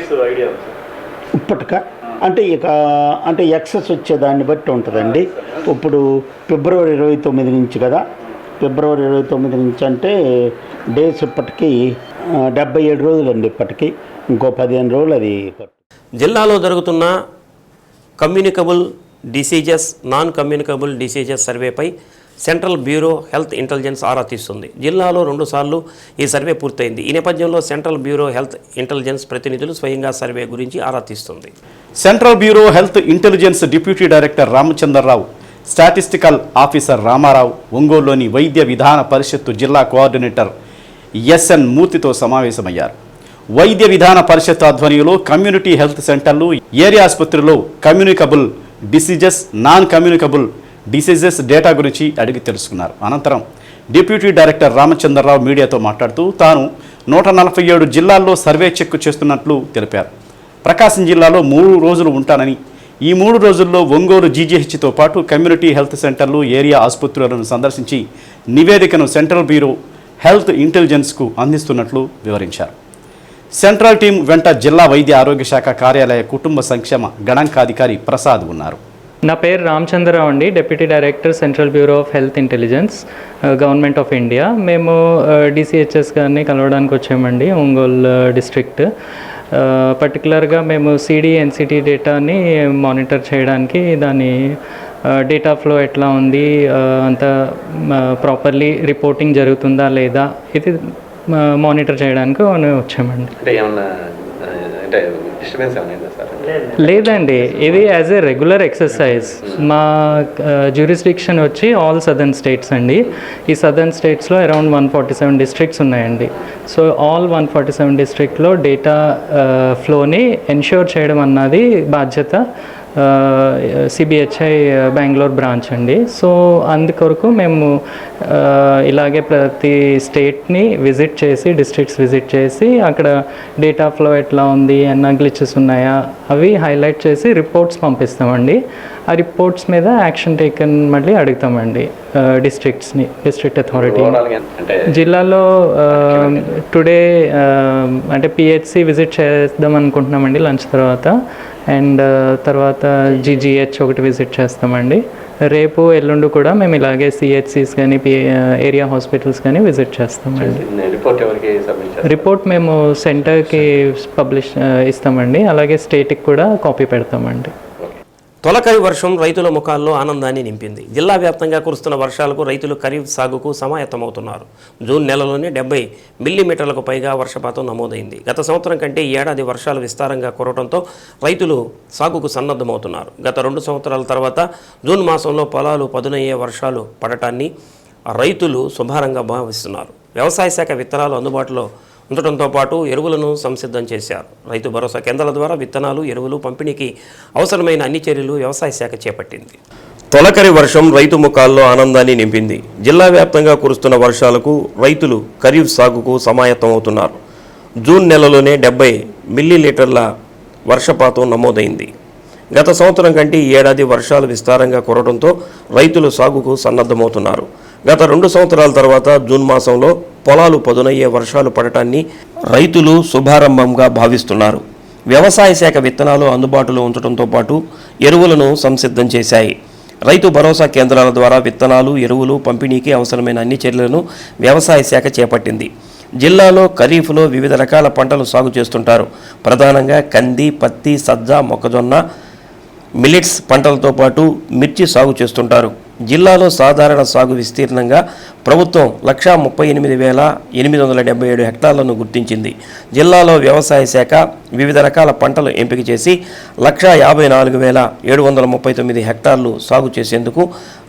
ఇప్పటిక. అంటే ఎక్సెస్ వచ్చేదాన్ని బట్టి ఉంటుందండి. ఇప్పుడు ఫిబ్రవరి 29 నుంచి కదా, ఫిబ్రవరి 29 నుంచి అంటే డేస్ ఇప్పటికీ 77 రోజులండి. ఇప్పటికీ ఇంకో 15 రోజులు అది. జిల్లాలో జరుగుతున్న communicable diseases, non communicable diseases సర్వేపై సెంట్రల్ బ్యూరో హెల్త్ ఇంటెలిజెన్స్ ఆరా తీస్తుంది. జిల్లాలో 2 సార్లు ఈ సర్వే పూర్తయింది. ఈ నేపథ్యంలో సెంట్రల్ బ్యూరో హెల్త్ ఇంటెలిజెన్స్ ప్రతినిధులు స్వయంగా సర్వే గురించి ఆరా తీస్తుంది. Central bureau health intelligence deputy director Ramachandrarao, statistical officer Ramarao, ఒంగోలులోని వైద్య విధాన పరిషత్తు జిల్లా కోఆర్డినేటర్ ఎస్ఎన్ మూర్తితో సమావేశమయ్యారు. వైద్య విధాన పరిషత్ ఆధ్వర్యంలో కమ్యూనిటీ హెల్త్ సెంటర్లు, ఏరియా ఆసుపత్రుల్లో communicable diseases, non communicable diseases data గురించి అడిగి తెలుసుకున్నారు. అనంతరం డిప్యూటీ డైరెక్టర్ రామచంద్రరావు మీడియాతో మాట్లాడుతూ తాను 147 జిల్లాల్లో సర్వే చెక్ చేస్తున్నట్లు తెలిపారు. ప్రకాశం జిల్లాలో 3 రోజులు ఉంటానని, ఈ 3 రోజుల్లో ఒంగోలు జీజీహెచ్తో పాటు కమ్యూనిటీ హెల్త్ సెంటర్లు, ఏరియా ఆసుపత్రులను సందర్శించి నివేదికను సెంట్రల్ బ్యూరో హెల్త్ ఇంటెలిజెన్స్కు అందిస్తున్నట్లు వివరించారు. సెంట్రల్ టీం వెంట జిల్లా వైద్య ఆరోగ్య శాఖ కార్యాలయ కుటుంబ సంక్షేమ గణాంకాధికారి ప్రసాద్ ఉన్నారు. నా పేరు రామచంద్రరావు అండి, deputy director central bureau of health intelligence, government of India. మేము డిసిహెచ్ఎస్ గారిని కలవడానికి వచ్చామండి, ఒంగోలు డిస్ట్రిక్ట్. పర్టికులర్గా మేము సిడి-ఎన్సిటీ డేటాని మానిటర్ చేయడానికి, దాని డేటా ఫ్లో ఎట్లా ఉంది, అంతా ప్రాపర్లీ రిపోర్టింగ్ జరుగుతుందా లేదా, ఇది మానిటర్ చేయడానికి వచ్చామండి. లేదండి, ఇది యాజ్ ఏ రెగ్యులర్ ఎక్సర్సైజ్. మా జ్యూరిస్డిక్షన్ వచ్చి ఆల్ సదర్న్ స్టేట్స్ అండి. ఈ సదర్న్ స్టేట్స్లో అరౌండ్ 147 డిస్ట్రిక్ట్స్ ఉన్నాయండి. సో ఆల్ 147 డిస్ట్రిక్ట్లో డేటా ఫ్లోని ఎన్ష్యూర్ చేయడం అన్నది బాధ్యత సిబిహెచ్ఐ బెంగళూరు బ్రాంచ్ అండి. సో అందుకొరకు మేము ఇలాగే ప్రతి స్టేట్ని విజిట్ చేసి, డిస్ట్రిక్ట్స్ విజిట్ చేసి, అక్కడ డేటా ఫ్లో ఎట్లా ఉంది, అన్న గ్లిచెస్ ఉన్నాయా అవి హైలైట్ చేసి రిపోర్ట్స్ పంపిస్తామండి. ఆ రిపోర్ట్స్ మీద యాక్షన్ టేకన్ మళ్ళీ అడుగుతామండి డిస్ట్రిక్ట్స్ని, డిస్ట్రిక్ట్ అథారిటీ. జిల్లాలో టుడే అంటే పిహెచ్సి విజిట్ చేద్దాం అనుకుంటున్నామండి లంచ్ తర్వాత. అండ్ తర్వాత జీజీహెచ్ ఒకటి విజిట్ చేస్తామండి. రేపు ఎల్లుండి కూడా మేము ఇలాగే సిహెచ్సిస్ కానీ ఏరియా హాస్పిటల్స్ కానీ విజిట్ చేస్తామండి. రిపోర్ట్ మేము సెంటర్కి ఇస్తామండి, అలాగే స్టేట్కి కూడా కాపీ పెడతామండి. తొలకరి వర్షం రైతుల ముఖాల్లో ఆనందాన్ని నింపింది. జిల్లా వ్యాప్తంగా కురుస్తున్న వర్షాలకు రైతులు ఖరీఫ్ సాగుకు సమాయత్తమవుతున్నారు. జూన్ నెలలోనే 70 మిల్లీమీటర్లకు పైగా వర్షపాతం నమోదైంది. గత సంవత్సరం కంటే ఈ ఏడాది వర్షాలు విస్తారంగా కురవడంతో రైతులు సాగుకు సన్నద్ధమవుతున్నారు. గత 2 సంవత్సరాల తర్వాత జూన్ మాసంలో పొలాలు పదునయ్యే వర్షాలు పడటాన్ని రైతులు శుభారంగా భావిస్తున్నారు. వ్యవసాయ శాఖ విత్తనాలు అందుబాటులో ఉండటంతో పాటు ఎరువులను సంసిద్ధం చేశారు. రైతు భరోసా కేంద్రాల ద్వారా విత్తనాలు, ఎరువులు పంపిణీకి అవసరమైన అన్ని చర్యలు వ్యవసాయ శాఖ చేపట్టింది. తొలకరి వర్షం రైతు ముఖాల్లో ఆనందాన్ని నింపింది. జిల్లా వ్యాప్తంగా కురుస్తున్న వర్షాలకు రైతులు ఖరీఫ్ సాగుకు సమాయత్తమవుతున్నారు. జూన్ నెలలోనే 70 మిల్లీలీటర్ల వర్షపాతం నమోదైంది. గత సంవత్సరం కంటే ఈ ఏడాది వర్షాలు విస్తారంగా కురవడంతో రైతులు సాగుకు సన్నద్ధమవుతున్నారు. గత 2 సంవత్సరాల తర్వాత జూన్ మాసంలో పొలాలు పదునయ్యే వర్షాలు పడటాన్ని రైతులు శుభారంభంగా భావిస్తున్నారు. వ్యవసాయ శాఖ విత్తనాలు అందుబాటులో ఉంచడంతో పాటు ఎరువులను సంసిద్ధం చేశాయి. రైతు భరోసా కేంద్రాల ద్వారా విత్తనాలు, ఎరువులు పంపిణీకి అవసరమైన అన్ని చర్యలను వ్యవసాయ శాఖ చేపట్టింది. జిల్లాలో ఖరీఫ్లో వివిధ రకాల పంటలు సాగు చేస్తుంటారు. ప్రధానంగా కంది, పత్తి, సజ్జ, మొక్కజొన్న, మిల్లెట్స్ పంటలతో పాటు మిర్చి సాగు చేస్తుంటారు. జిల్లాలో సాధారణ సాగు విస్తీర్ణంగా ప్రభుత్వం 138,877 హెక్టార్లను గుర్తించింది. జిల్లాలో వ్యవసాయ శాఖ వివిధ రకాల పంటలు ఎంపిక చేసి 154,739 హెక్టార్లు సాగు చేసేందుకు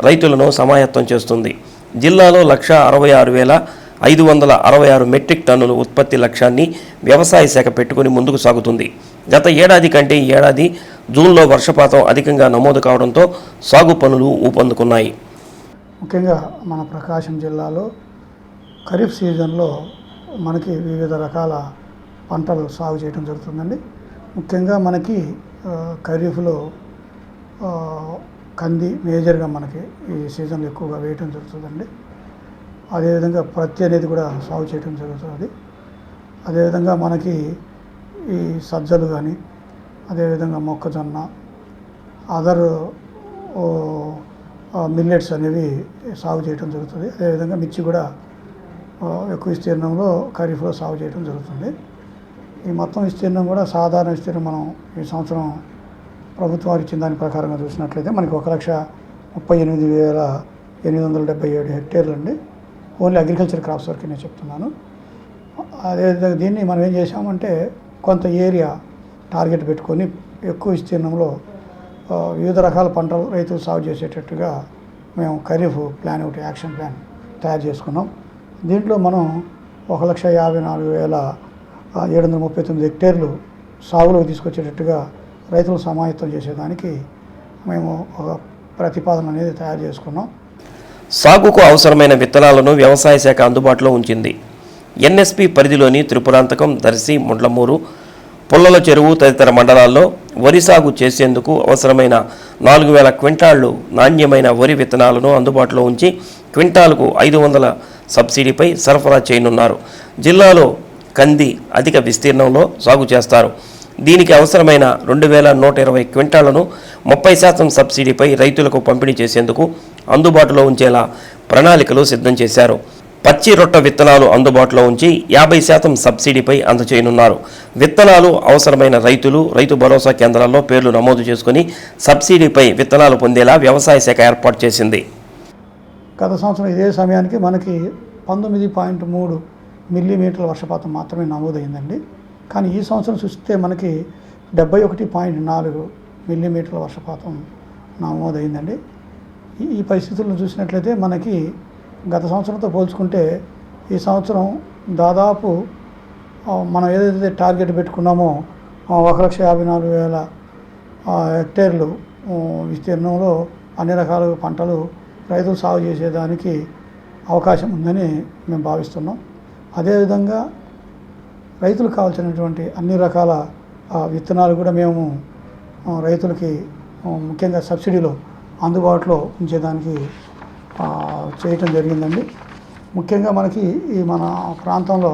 రైతులను సమాయత్తం చేస్తుంది. జిల్లాలో 166,566 మెట్రిక్ టన్నుల ఉత్పత్తి లక్ష్యాన్ని వ్యవసాయ శాఖ పెట్టుకుని ముందుకు సాగుతుంది. గత ఏడాది కంటే ఈ ఏడాది జూన్లో వర్షపాతం అధికంగా నమోదు కావడంతో సాగు పనులు ఊపందుకున్నాయి. ముఖ్యంగా మన ప్రకాశం జిల్లాలో ఖరీఫ్ సీజన్లో మనకి వివిధ రకాల పంటలు సాగు చేయడం జరుగుతుందండి. ముఖ్యంగా మనకి ఖరీఫ్లో కంది మేజర్గా మనకి ఈ సీజన్లో ఎక్కువగా వేయటం జరుగుతుందండి. అదేవిధంగా పత్తి అనేది కూడా సాగు చేయడం జరుగుతుంది. అదేవిధంగా మనకి ఈ సజ్జలు కానీ, అదేవిధంగా మొక్కజొన్న, అదర్ మిల్లెట్స్ అనేవి సాగు చేయడం జరుగుతుంది. అదేవిధంగా మిర్చి కూడా ఎక్కువ విస్తీర్ణంలో ఖరీఫ్లో సాగు చేయడం జరుగుతుంది. ఈ మొత్తం విస్తీర్ణం కూడా సాధారణ విస్తీర్ణం మనం ఈ సంవత్సరం ప్రభుత్వం ఇచ్చిన దాని ప్రకారంగా చూసినట్లయితే మనకి 138,877 హెక్టేర్లు అండి. ఓన్లీ అగ్రికల్చర్ క్రాప్స్ వరకు నేను చెప్తున్నాను. అదేవిధంగా దీన్ని మనం ఏం చేసామంటే కొంత ఏరియా టార్గెట్ పెట్టుకొని ఎక్కువ విస్తీర్ణంలో వివిధ రకాల పంటలు రైతులు సాగు చేసేటట్టుగా మేము ఖరీఫ్ ప్లాన్ ఒకటి యాక్షన్ ప్లాన్ తయారు చేసుకున్నాం. దీంట్లో మనం 1,54,739 హెక్టేర్లు సాగులోకి తీసుకొచ్చేటట్టుగా రైతులు సమాయత్తం చేసేదానికి మేము ఒక ప్రతిపాదన అనేది తయారు చేసుకున్నాం. సాగుకు అవసరమైన విత్తనాలను వ్యవసాయ శాఖ అందుబాటులో ఉంచింది. ఎన్ఎస్పి పరిధిలోని త్రిపురాంతకం, దర్శి, ముండ్లమూరు, పుల్లల చెరువు తదితర మండలాల్లో వరి సాగు చేసేందుకు అవసరమైన 4,000 క్వింటాళ్లు నాణ్యమైన వరి విత్తనాలను అందుబాటులో ఉంచి క్వింటాలకు 500 సబ్సిడీపై సరఫరా చేయనున్నారు. జిల్లాలో కంది అధిక విస్తీర్ణంలో సాగు చేస్తారు. దీనికి అవసరమైన 2,120 క్వింటాళ్లను 30% సబ్సిడీపై రైతులకు పంపిణీ చేసేందుకు అందుబాటులో ఉంచేలా ప్రణాళికలు సిద్ధం చేశారు. పచ్చి రొట్ట విత్తనాలు అందుబాటులో ఉంచి 50% సబ్సిడీపై అందజేయనున్నారు. విత్తనాలు అవసరమైన రైతులు రైతు భరోసా కేంద్రాల్లో పేర్లు నమోదు చేసుకుని సబ్సిడీపై విత్తనాలు పొందేలా వ్యవసాయ శాఖ ఏర్పాటు చేసింది. గత సంవత్సరం ఇదే సమయానికి మనకి 19.3 మిల్లీమీటర్ల వర్షపాతం మాత్రమే నమోదైందండి. కానీ ఈ సంవత్సరం చూస్తే మనకి 71.4 మిల్లీమీటర్ల వర్షపాతం నమోదైందండి. ఈ పరిస్థితులను చూసినట్లయితే మనకి గత సంవత్సరంతో పోల్చుకుంటే ఈ సంవత్సరం దాదాపు మనం ఏదైతే టార్గెట్ పెట్టుకున్నామో 1,54,000 హెక్టేర్లు విస్తీర్ణంలో అన్ని రకాల పంటలు రైతులు సాగు చేసేదానికి అవకాశం ఉందని మేము భావిస్తున్నాం. అదేవిధంగా రైతులకు కావాల్సినటువంటి అన్ని రకాల విత్తనాలు కూడా మేము రైతులకి ముఖ్యంగా సబ్సిడీలో అందుబాటులో ఉంచేదానికి చేయటం జరిగిందండి. ముఖ్యంగా మనకి ఈ మన ప్రాంతంలో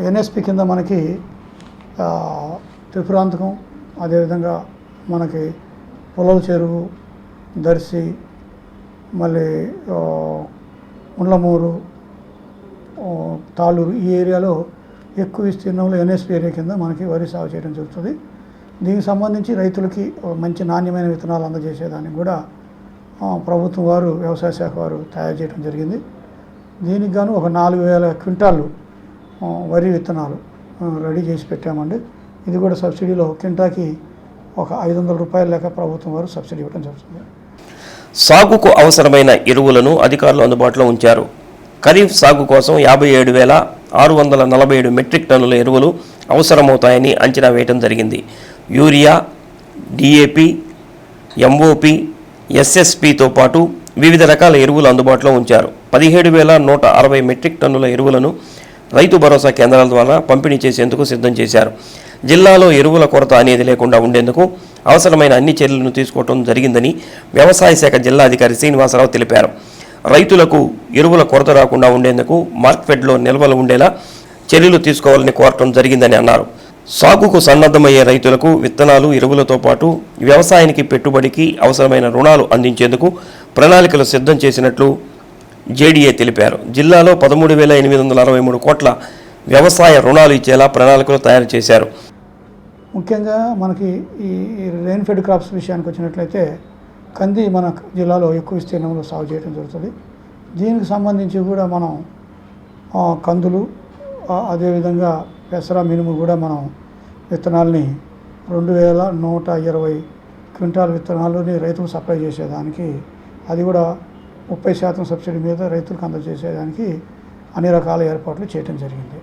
ఎన్ఎస్పి కింద మనకి త్రిపురాంతకం, అదేవిధంగా మనకి పుల్లల చెరువు, దర్శి, మళ్ళీ ముండ్లమూరు, తాళూరు ఈ ఏరియాలో ఎక్కువ విస్తీర్ణంలో ఎన్ఎస్పి ఏరియా కింద మనకి వరి సాగు చేయడం జరుగుతుంది. దీనికి సంబంధించి రైతులకి మంచి నాణ్యమైన విత్తనాలు అందజేసేదానికి కూడా ప్రభుత్వం వారు వ్యవసాయ శాఖ వారు తయారు చేయడం జరిగింది. దీనికి గాను ఒక 4,000 క్వింటాళ్ళు వరి విత్తనాలు రెడీ చేసి పెట్టామండి. ఇది కూడా సబ్సిడీలో క్వింటాకి ఒక 500 రూపాయల లెక్క ప్రభుత్వం వారు సబ్సిడీ ఇవ్వడం జరుగుతుంది. సాగుకు అవసరమైన ఎరువులను అధికారులు అందుబాటులో ఉంచారు. ఖరీఫ్ సాగు కోసం 57,647 మెట్రిక్ టన్నుల ఎరువులు అవసరమవుతాయని అంచనా వేయడం జరిగింది. యూరియా, డిఏపి, ఎంఓపి, ఎస్ఎస్పితో పాటు వివిధ రకాల ఎరువులు అందుబాటులో ఉంచారు. 17,160 మెట్రిక్ టన్నుల ఎరువులను రైతు భరోసా కేంద్రాల ద్వారా పంపిణీ చేసేందుకు సిద్ధం చేశారు. జిల్లాలో ఎరువుల కొరత అనేది లేకుండా ఉండేందుకు అవసరమైన అన్ని చర్యలను తీసుకోవడం జరిగిందని వ్యవసాయ శాఖ జిల్లా అధికారి శ్రీనివాసరావు తెలిపారు. రైతులకు ఎరువుల కొరత రాకుండా ఉండేందుకు మార్కెట్లో నిల్వలు ఉండేలా చర్యలు తీసుకోవాలని కోరటం జరిగిందని అన్నారు. సాగుకు సన్నద్ధమయ్యే రైతులకు విత్తనాలు, ఎరువులతో పాటు వ్యవసాయానికి పెట్టుబడికి అవసరమైన రుణాలు అందించేందుకు ప్రణాళికలు సిద్ధం చేసినట్లు జేడీఏ తెలిపారు. జిల్లాలో 13,863 కోట్ల వ్యవసాయ రుణాలు ఇచ్చేలా ప్రణాళికలు తయారు చేశారు. ముఖ్యంగా మనకి ఈ రెయిన్ ఫెడ్ క్రాప్స్ విషయానికి వచ్చినట్లయితే కంది మన జిల్లాలో ఎక్కువ విస్తీర్ణంలో సాగు చేయడం జరుగుతుంది. దీనికి సంబంధించి కూడా మనం కందులు అదేవిధంగా పెసర, మినుము కూడా మనం విత్తనాలని 2,120 క్వింటాల్ విత్తనాలని రైతులకు సప్లై చేసేదానికి, అది కూడా 30% సబ్సిడీ మీద రైతులకు అందజేసేదానికి అన్ని రకాల ఏర్పాట్లు చేయడం జరిగింది.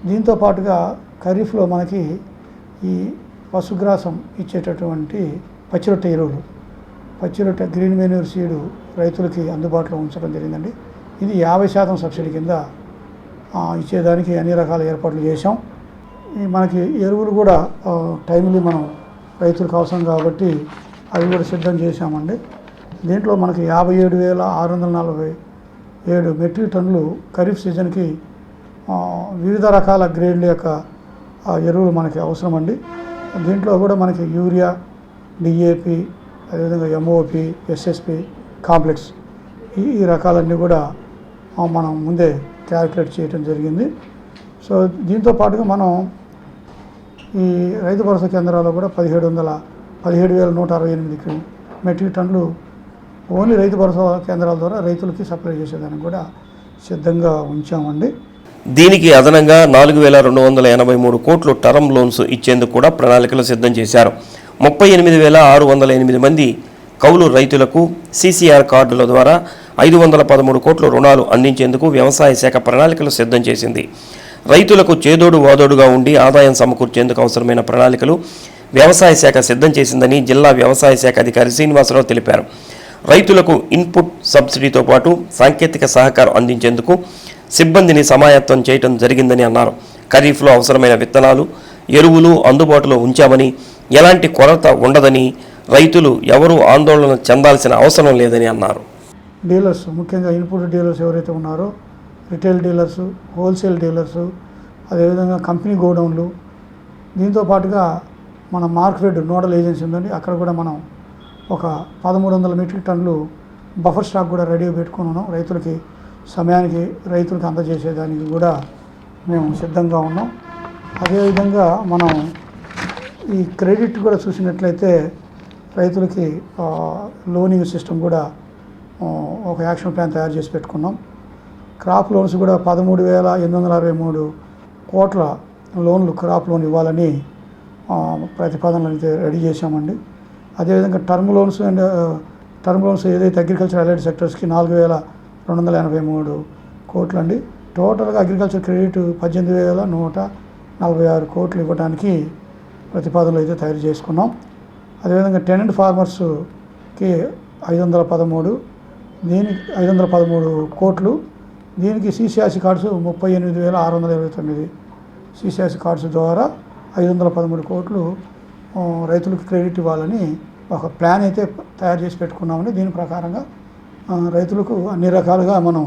దీంతో పాటుగా ఖరీఫ్లో మనకి ఈ పశుగ్రాసం ఇచ్చేటటువంటి పచ్చిరొట్టె ఎరువులు, పచ్చిరొట్టె గ్రీన్ మెన్యూర్ సీడు రైతులకి అందుబాటులో ఉంచడం జరిగిందండి. ఇది 50% సబ్సిడీ కింద ఇచ్చేదానికి అన్ని రకాల ఏర్పాట్లు చేశాం. మనకి ఎరువులు కూడా టైంలీ మనం రైతులకు అవసరం కాబట్టి అవి కూడా సిద్ధం చేశామండి. దీంట్లో మనకి 57,647 మెట్రిక్ టన్నులు ఖరీఫ్ సీజన్కి వివిధ రకాల గ్రేడ్ల యొక్క ఎరువులు మనకి అవసరమండి. దీంట్లో కూడా మనకి యూరియా, డిఏపి, అదేవిధంగా ఎంఓపి, ఎస్ఎస్పి కాంప్లెక్స్ ఈ రకాలన్నీ కూడా మనం ముందే క్యాలిక్యులేట్ చేయడం జరిగింది. సో దీంతో పాటుగా మనం ఈ రైతు భరోసా కేంద్రాల్లో కూడా 17,168 మెట్రిక్ టన్నులు ఓన్లీ రైతు భరోసా కేంద్రాల ద్వారా రైతులకి సప్లై చేసేదానికి కూడా సిద్ధంగా ఉంచామండి. దీనికి అదనంగా 4,283 కోట్లు టర్మ్ లోన్స్ ఇచ్చేందుకు కూడా ప్రణాళికలు సిద్ధం చేశారు. 38,608 మంది కౌలు రైతులకు సీసీఆర్ కార్డుల ద్వారా 513 కోట్ల రుణాలు అందించేందుకు వ్యవసాయ శాఖ ప్రణాళికలు సిద్ధం చేసింది. రైతులకు చేదోడు వాదోడుగా ఉండి ఆదాయం సమకూర్చేందుకు అవసరమైన ప్రణాళికలు వ్యవసాయ శాఖ సిద్ధం చేసిందని జిల్లా వ్యవసాయ శాఖ అధికారి శ్రీనివాసరావు తెలిపారు. రైతులకు ఇన్పుట్ సబ్సిడీతో పాటు సాంకేతిక సహకారం అందించేందుకు సిబ్బందిని సమాయత్తం చేయడం జరిగిందని అన్నారు. ఖరీఫ్లో అవసరమైన విత్తనాలు, ఎరువులు అందుబాటులో ఉంచామని, ఎలాంటి కొరత ఉండదని, రైతులు ఎవరూ ఆందోళన చెందాల్సిన అవసరం లేదని అన్నారు. డీలర్స్, ముఖ్యంగా ఇన్పుట్ డీలర్స్ ఎవరైతే ఉన్నారో, రిటైల్ డీలర్సు, హోల్సేల్ డీలర్సు, అదేవిధంగా కంపెనీ గోడౌన్లు, దీంతో పాటుగా మన మార్కెట్ నోడల్ ఏజెన్సీ ఉందండి, అక్కడ కూడా మనం ఒక 1,300 మెట్రిక్ టన్నులు బఫర్ స్టాక్ కూడా రెడీగా పెట్టుకుని ఉన్నాం. రైతులకి సమయానికి రైతులకు అందజేసేదానికి కూడా మేము సిద్ధంగా ఉన్నాం. అదేవిధంగా మనం ఈ క్రెడిట్ కూడా చూసినట్లయితే రైతులకి లోనింగ్ సిస్టమ్ కూడా ఒక యాక్షన్ ప్లాన్ తయారు చేసి పెట్టుకున్నాం. క్రాప్ లోన్స్ కూడా 13,863 కోట్ల లోన్లు క్రాప్ లోన్ ఇవ్వాలని ప్రతిపాదనలు అయితే రెడీ చేశామండి. అదేవిధంగా టర్మ్ లోన్స్ ఏదైతే అగ్రికల్చర్ అలైడ్ సెక్టర్స్కి 4,283 కోట్లు అండి. టోటల్గా అగ్రికల్చర్ క్రెడిట్ 18,146 కోట్లు ఇవ్వడానికి ప్రతిపాదనలు అయితే తయారు చేసుకున్నాం. అదేవిధంగా టెనెంట్ ఫార్మర్స్కి 513 కోట్లు. దీనికి సిసిఆర్సి కార్డ్స్ 38,629 సిసిఆర్సి కార్డ్స్ ద్వారా 513 కోట్లు రైతులకు క్రెడిట్ ఇవ్వాలని ఒక ప్లాన్ అయితే తయారు చేసి పెట్టుకున్నామండి. దీని ప్రకారంగా రైతులకు అన్ని రకాలుగా మనం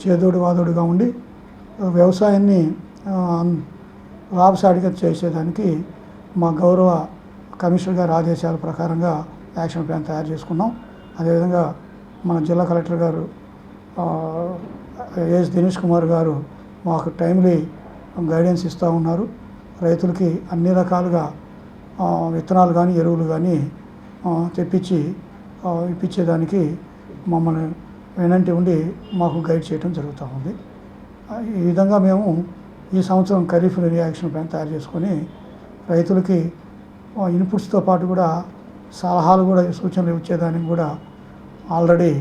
చేదోడు వాదోడుగా ఉండి వ్యవసాయాన్ని లాభసాటిగా చేసేదానికి మా గౌరవ కమిషనర్ గారి ఆదేశాల ప్రకారంగా యాక్షన్ ప్లాన్ తయారు చేసుకున్నాం. అదేవిధంగా మన జిల్లా కలెక్టర్ గారు ఏఎస్ దినేష్ కుమార్ గారు మాకు టైమ్లీ గైడెన్స్ ఇస్తూ ఉన్నారు. రైతులకి అన్ని రకాలుగా విత్తనాలు కానీ ఎరువులు కానీ ఇప్పించేదానికి మమ్మల్ని వెనంటి ఉండి మాకు గైడ్ చేయడం జరుగుతూ ఉంది. ఈ విధంగా మేము ఈ సంవత్సరం ఖరీఫ్ యాక్షన్ ప్లాన్ తయారు చేసుకొని రైతులకి ఇన్పుట్స్తో పాటు కూడా సలహాలు కూడా సూచనలు ఇచ్చేదానికి కూడా ఆల్రెడీ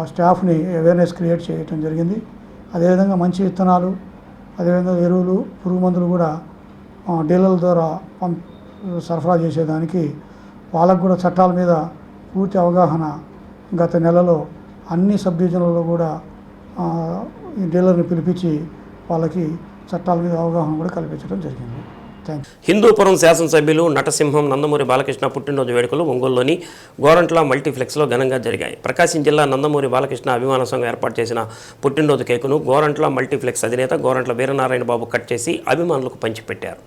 స్టాఫ్ని అవేర్నెస్ క్రియేట్ చేయడం జరిగింది. అదేవిధంగా మంచి విత్తనాలు, అదేవిధంగా ఎరువులు, పురుగు మందులు కూడా డీలర్ల ద్వారా సరఫరా చేసేదానికి వాళ్ళకు కూడా చట్టాల మీద పూర్తి అవగాహన గత నెలలో అన్ని సబ్ డివిజన్లలో కూడా ఈ డీలర్ని పిలిపించి వాళ్ళకి చట్టాల మీద అవగాహన కూడా కల్పించడం జరిగింది. హిందూపురం శాసనసభ్యులు నటసింహం నందమూరి బాలకృష్ణ పుట్టినరోజు వేడుకలు ఒంగోలులోని గోరంట్ల మల్టీప్లెక్స్లో ఘనంగా జరిగాయి. ప్రకాశం జిల్లా నందమూరి బాలకృష్ణ అభిమాన సంఘం ఏర్పాటు చేసిన పుట్టినరోజు కేకును గోరంట్ల మల్టీప్లెక్స్ అధినేత గోరంట్ల వీరనారాయణ బాబు కట్ చేసి అభిమానులకు పంచిపెట్టారు.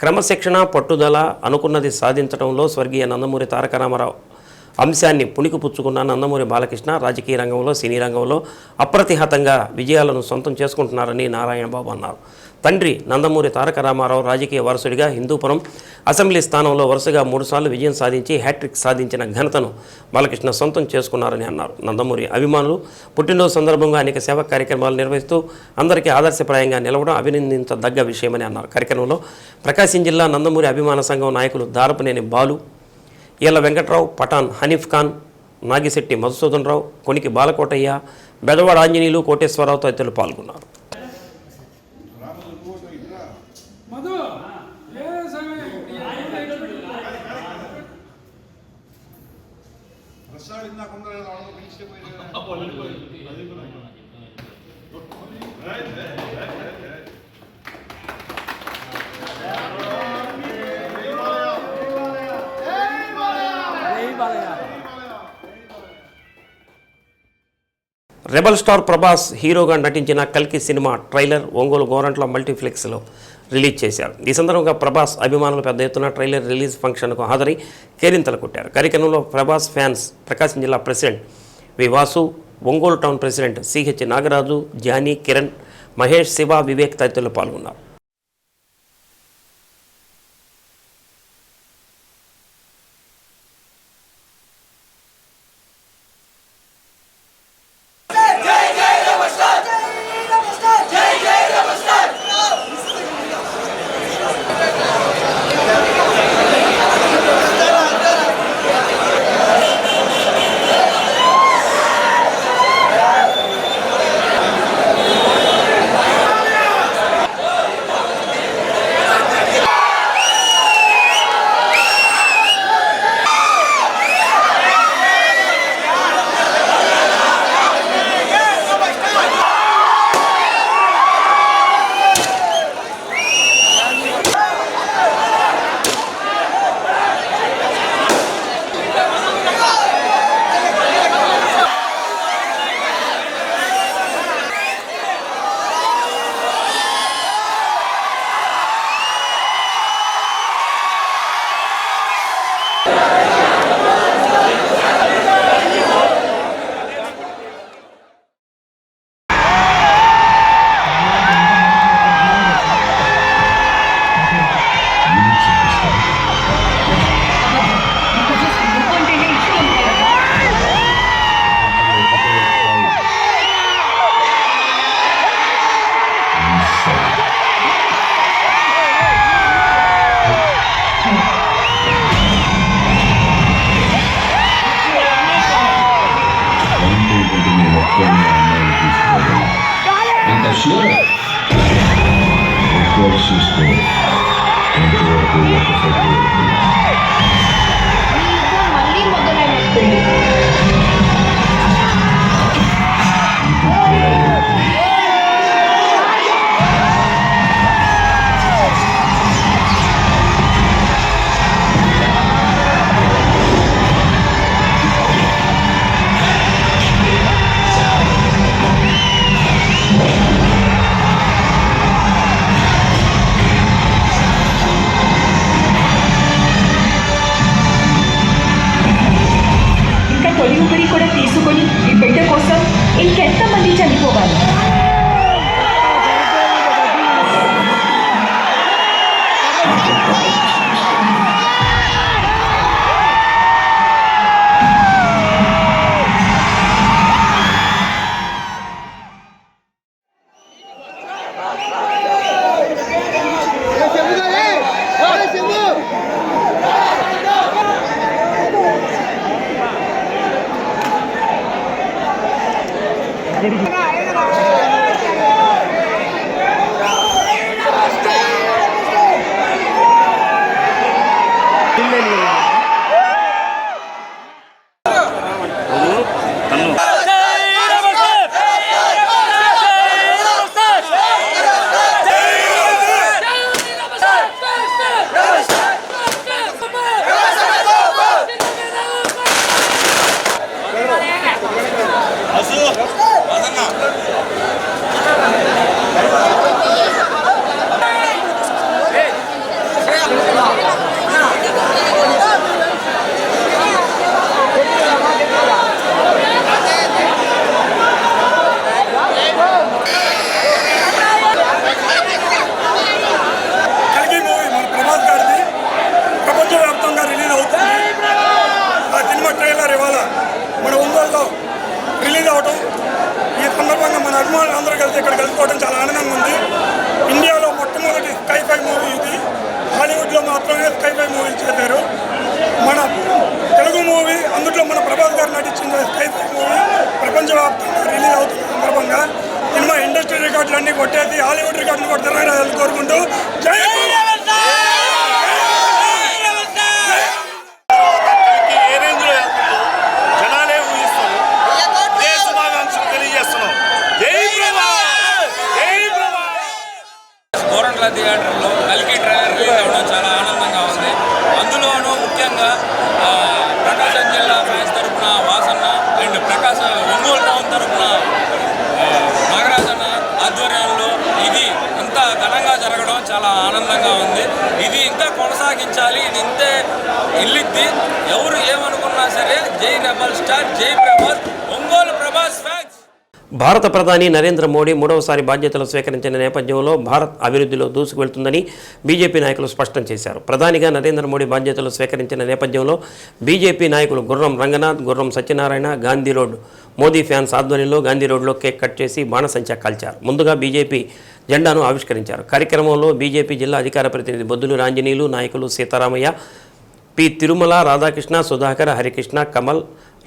క్రమశిక్షణ, పట్టుదల, అనుకున్నది సాధించడంలో స్వర్గీయ నందమూరి తారక రామారావు అంశాన్ని పుణికిపుచ్చుకున్న నందమూరి బాలకృష్ణ రాజకీయ రంగంలో, సినీ రంగంలో అప్రతిహతంగా విజయాలను సొంతం చేసుకుంటున్నారని నారాయణబాబు అన్నారు. తండ్రి నందమూరి తారక రామారావు రాజకీయ వారసుడిగా హిందూపురం అసెంబ్లీ స్థానంలో వరుసగా 3 సార్లు విజయం సాధించి హ్యాట్రిక్ సాధించిన ఘనతను బాలకృష్ణ సొంతం చేసుకున్నారని అన్నారు. నందమూరి అభిమానులు పుట్టినరోజు సందర్భంగా అనేక సేవా కార్యక్రమాలు నిర్వహిస్తూ అందరికీ ఆదర్శప్రాయంగా నిలవడం అభినందించదగ్గ విషయమని అన్నారు. కార్యక్రమంలో ప్రకాశం జిల్లా నందమూరి అభిమాన సంఘం నాయకులు దారపనేని బాలు, ఈళ్ల వెంకట్రావు, పఠాన్ హనీఫ్ ఖాన్, నాగిశెట్టి మధుసూదన్ రావు, కొనికి బాలకోటయ్య, బెదవాడ ఆంజనేయులు, కోటేశ్వరరావు తదితరులు పాల్గొన్నారు. రెబల్ స్టార్ ప్రభాస్ హీరోగా నటించిన కల్కి సినిమా ట్రైలర్ ఒంగోలు గోరంట్ల మల్టీప్లెక్స్లో రిలీజ్ చేశారు. ఈ సందర్భంగా ప్రభాస్ అభిమానులు పెద్ద ఎత్తున ట్రైలర్ రిలీజ్ ఫంక్షన్కు హాజరై కేరింతలు కొట్టారు. కార్యక్రమంలో ప్రభాస్ ఫ్యాన్స్ ప్రకాశం జిల్లా president V Vasu, Ongole town president CH Nagaraju, Johnny, Kiran, Mahesh, Shiva, Vivek తదితరులు పాల్గొన్నారు. Azul! గారు ఇవాళ మన ఒంగోలులో రిలీజ్ అవటం, ఈ సందర్భంగా మన అభిమానులు అందరూ కలిసి ఇక్కడ కలుసుకోవడం చాలా ఆనందంగా ఉంది. ఇండియాలో మొట్టమొదటి స్కైఫై మూవీ ఇది. హాలీవుడ్లో మాత్రమే స్కైఫై మూవీ చేశారు. మన తెలుగు మూవీ, అందులో మన ప్రభాస్ గారు నటించిన స్కైఫై మూవీ ప్రపంచవ్యాప్తంగా రిలీజ్ అవుతున్న సందర్భంగా సినిమా ఇండస్ట్రీ రికార్డులన్నీ కొట్టేసి హాలీవుడ్ రికార్డులు కూడా తిరగడాలని కోరుకుంటూ జై గోరంట్ల థియేటర్లో కల్కి ట్రైలర్ రిలీజ్ అవ్వడం చాలా ఆనందంగా ఉంది. అందులోనూ ముఖ్యంగా ప్రకాశం జిల్లా ఫ్యాన్స్ తరఫున వాసన్న అండ్ ఒంగోలు టౌన్ తరఫున నాగరాజన్న ఆధ్వర్యంలో ఇది ఇంత ఘనంగా జరగడం చాలా ఆనందంగా ఉంది. ఇది ఇంకా కొనసాగించాలి, ఇది ఇంతే ఇల్లిద్ది. ఎవరు ఏమనుకున్నా సరే జై రెబల్ స్టార్, జై ప్రభాస్, ఒంగోలు ప్రభాస్ ఫ్యాన్స్. భారత ప్రధాని నరేంద్ర మోడీ మూడవసారి బాధ్యతలు స్వీకరించిన నేపథ్యంలో భారత్ అభివృద్ధిలో దూసుకువెళ్తుందని బీజేపీ నాయకులు స్పష్టం చేశారు. ప్రధానిగా నరేంద్ర మోడీ బాధ్యతలు స్వీకరించిన నేపథ్యంలో బీజేపీ నాయకులు గుర్రం రంగనాథ్, గుర్రం సత్యనారాయణ గాంధీ రోడ్ మోదీ ఫ్యాన్స్ ఆధ్వర్యంలో గాంధీ రోడ్లో కేక్ కట్ చేసి బాణసంచా కాల్చారు. ముందుగా బీజేపీ జెండాను ఆవిష్కరించారు. కార్యక్రమంలో బీజేపీ జిల్లా అధికార ప్రతినిధి బొద్దులు రాంజనీయులు, నాయకులు సీతారామయ్య, పి తిరుమల, రాధాకృష్ణ, సుధాకర్, హరికృష్ణ, కమల్,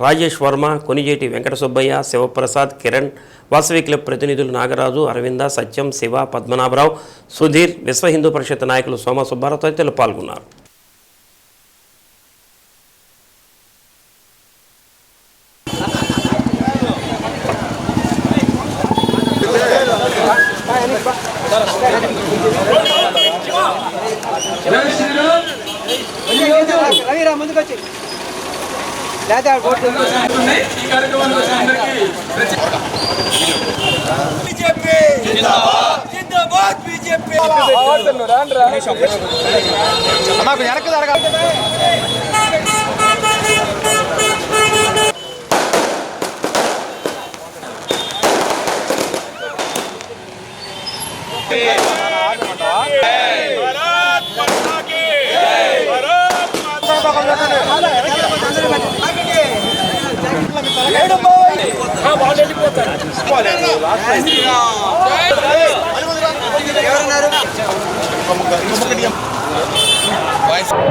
రాజేష్ వర్మ, కొనిజేటి వెంకట సుబ్బయ్య, శివప్రసాద్, కిరణ్, వాసవి క్లబ్ ప్రతినిధులు నాగరాజు, అరవింద, సత్యం, శివ, పద్మనాభరావు, సుధీర్, విశ్వ హిందూ పరిషత్ నాయకులు సోమ సుబ్బారావు తదితరులు పాల్గొన్నారు.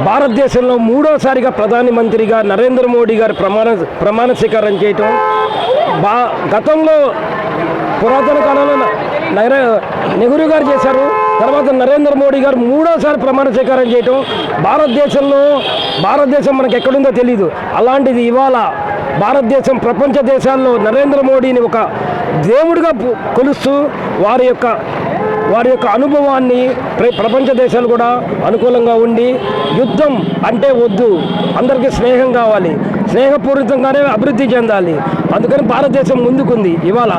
భారతదేశంలో మూడోసారిగా ప్రధానమంత్రిగా నరేంద్ర మోడీ గారు ప్రమాణ స్వీకారం చేయటం, గతంలో పురాతన కాలంలో నెహ్రూ గారు చేశారు. తర్వాత నరేంద్ర మోడీ గారు మూడోసారి ప్రమాణ స్వీకారం చేయటం, భారతదేశం మనకు ఎక్కడుందో తెలియదు. అలాంటిది ఇవాళ భారతదేశం ప్రపంచ దేశాల్లో నరేంద్ర మోడీని ఒక దేవుడిగా కొలుస్తూ వారి యొక్క అనుభవాన్ని ప్రపంచ దేశాలు కూడా అనుకూలంగా ఉండి, యుద్ధం అంటే వద్దు, అందరికీ స్నేహం కావాలి, స్నేహపూరితంగానే అభివృద్ధి చెందాలి, అందుకని భారతదేశం ముందుకుంది. ఇవాళ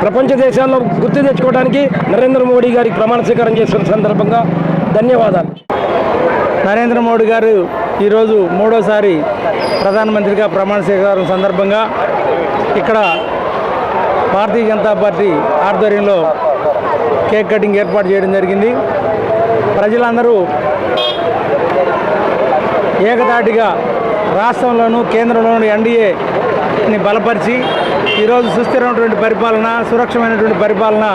ప్రపంచ దేశాల్లో గుర్తు తెచ్చుకోవడానికి నరేంద్ర మోడీ గారికి ప్రమాణ స్వీకారం చేస్తున్న సందర్భంగా ధన్యవాదాలు. నరేంద్ర మోడీ గారు ఈరోజు మూడోసారి ప్రధానమంత్రిగా ప్రమాణ స్వీకారం సందర్భంగా ఇక్కడ భారతీయ జనతా పార్టీ ఆధ్వర్యంలో కేక్ కటింగ్ ఏర్పాటు చేయడం జరిగింది. ప్రజలందరూ ఏకతాటిగా రాష్ట్రంలోనూ కేంద్రంలోనూ ఎన్డీఏని బలపరిచి ఈరోజు సుస్థిరమైనటువంటి పరిపాలన, సురక్షమైనటువంటి పరిపాలన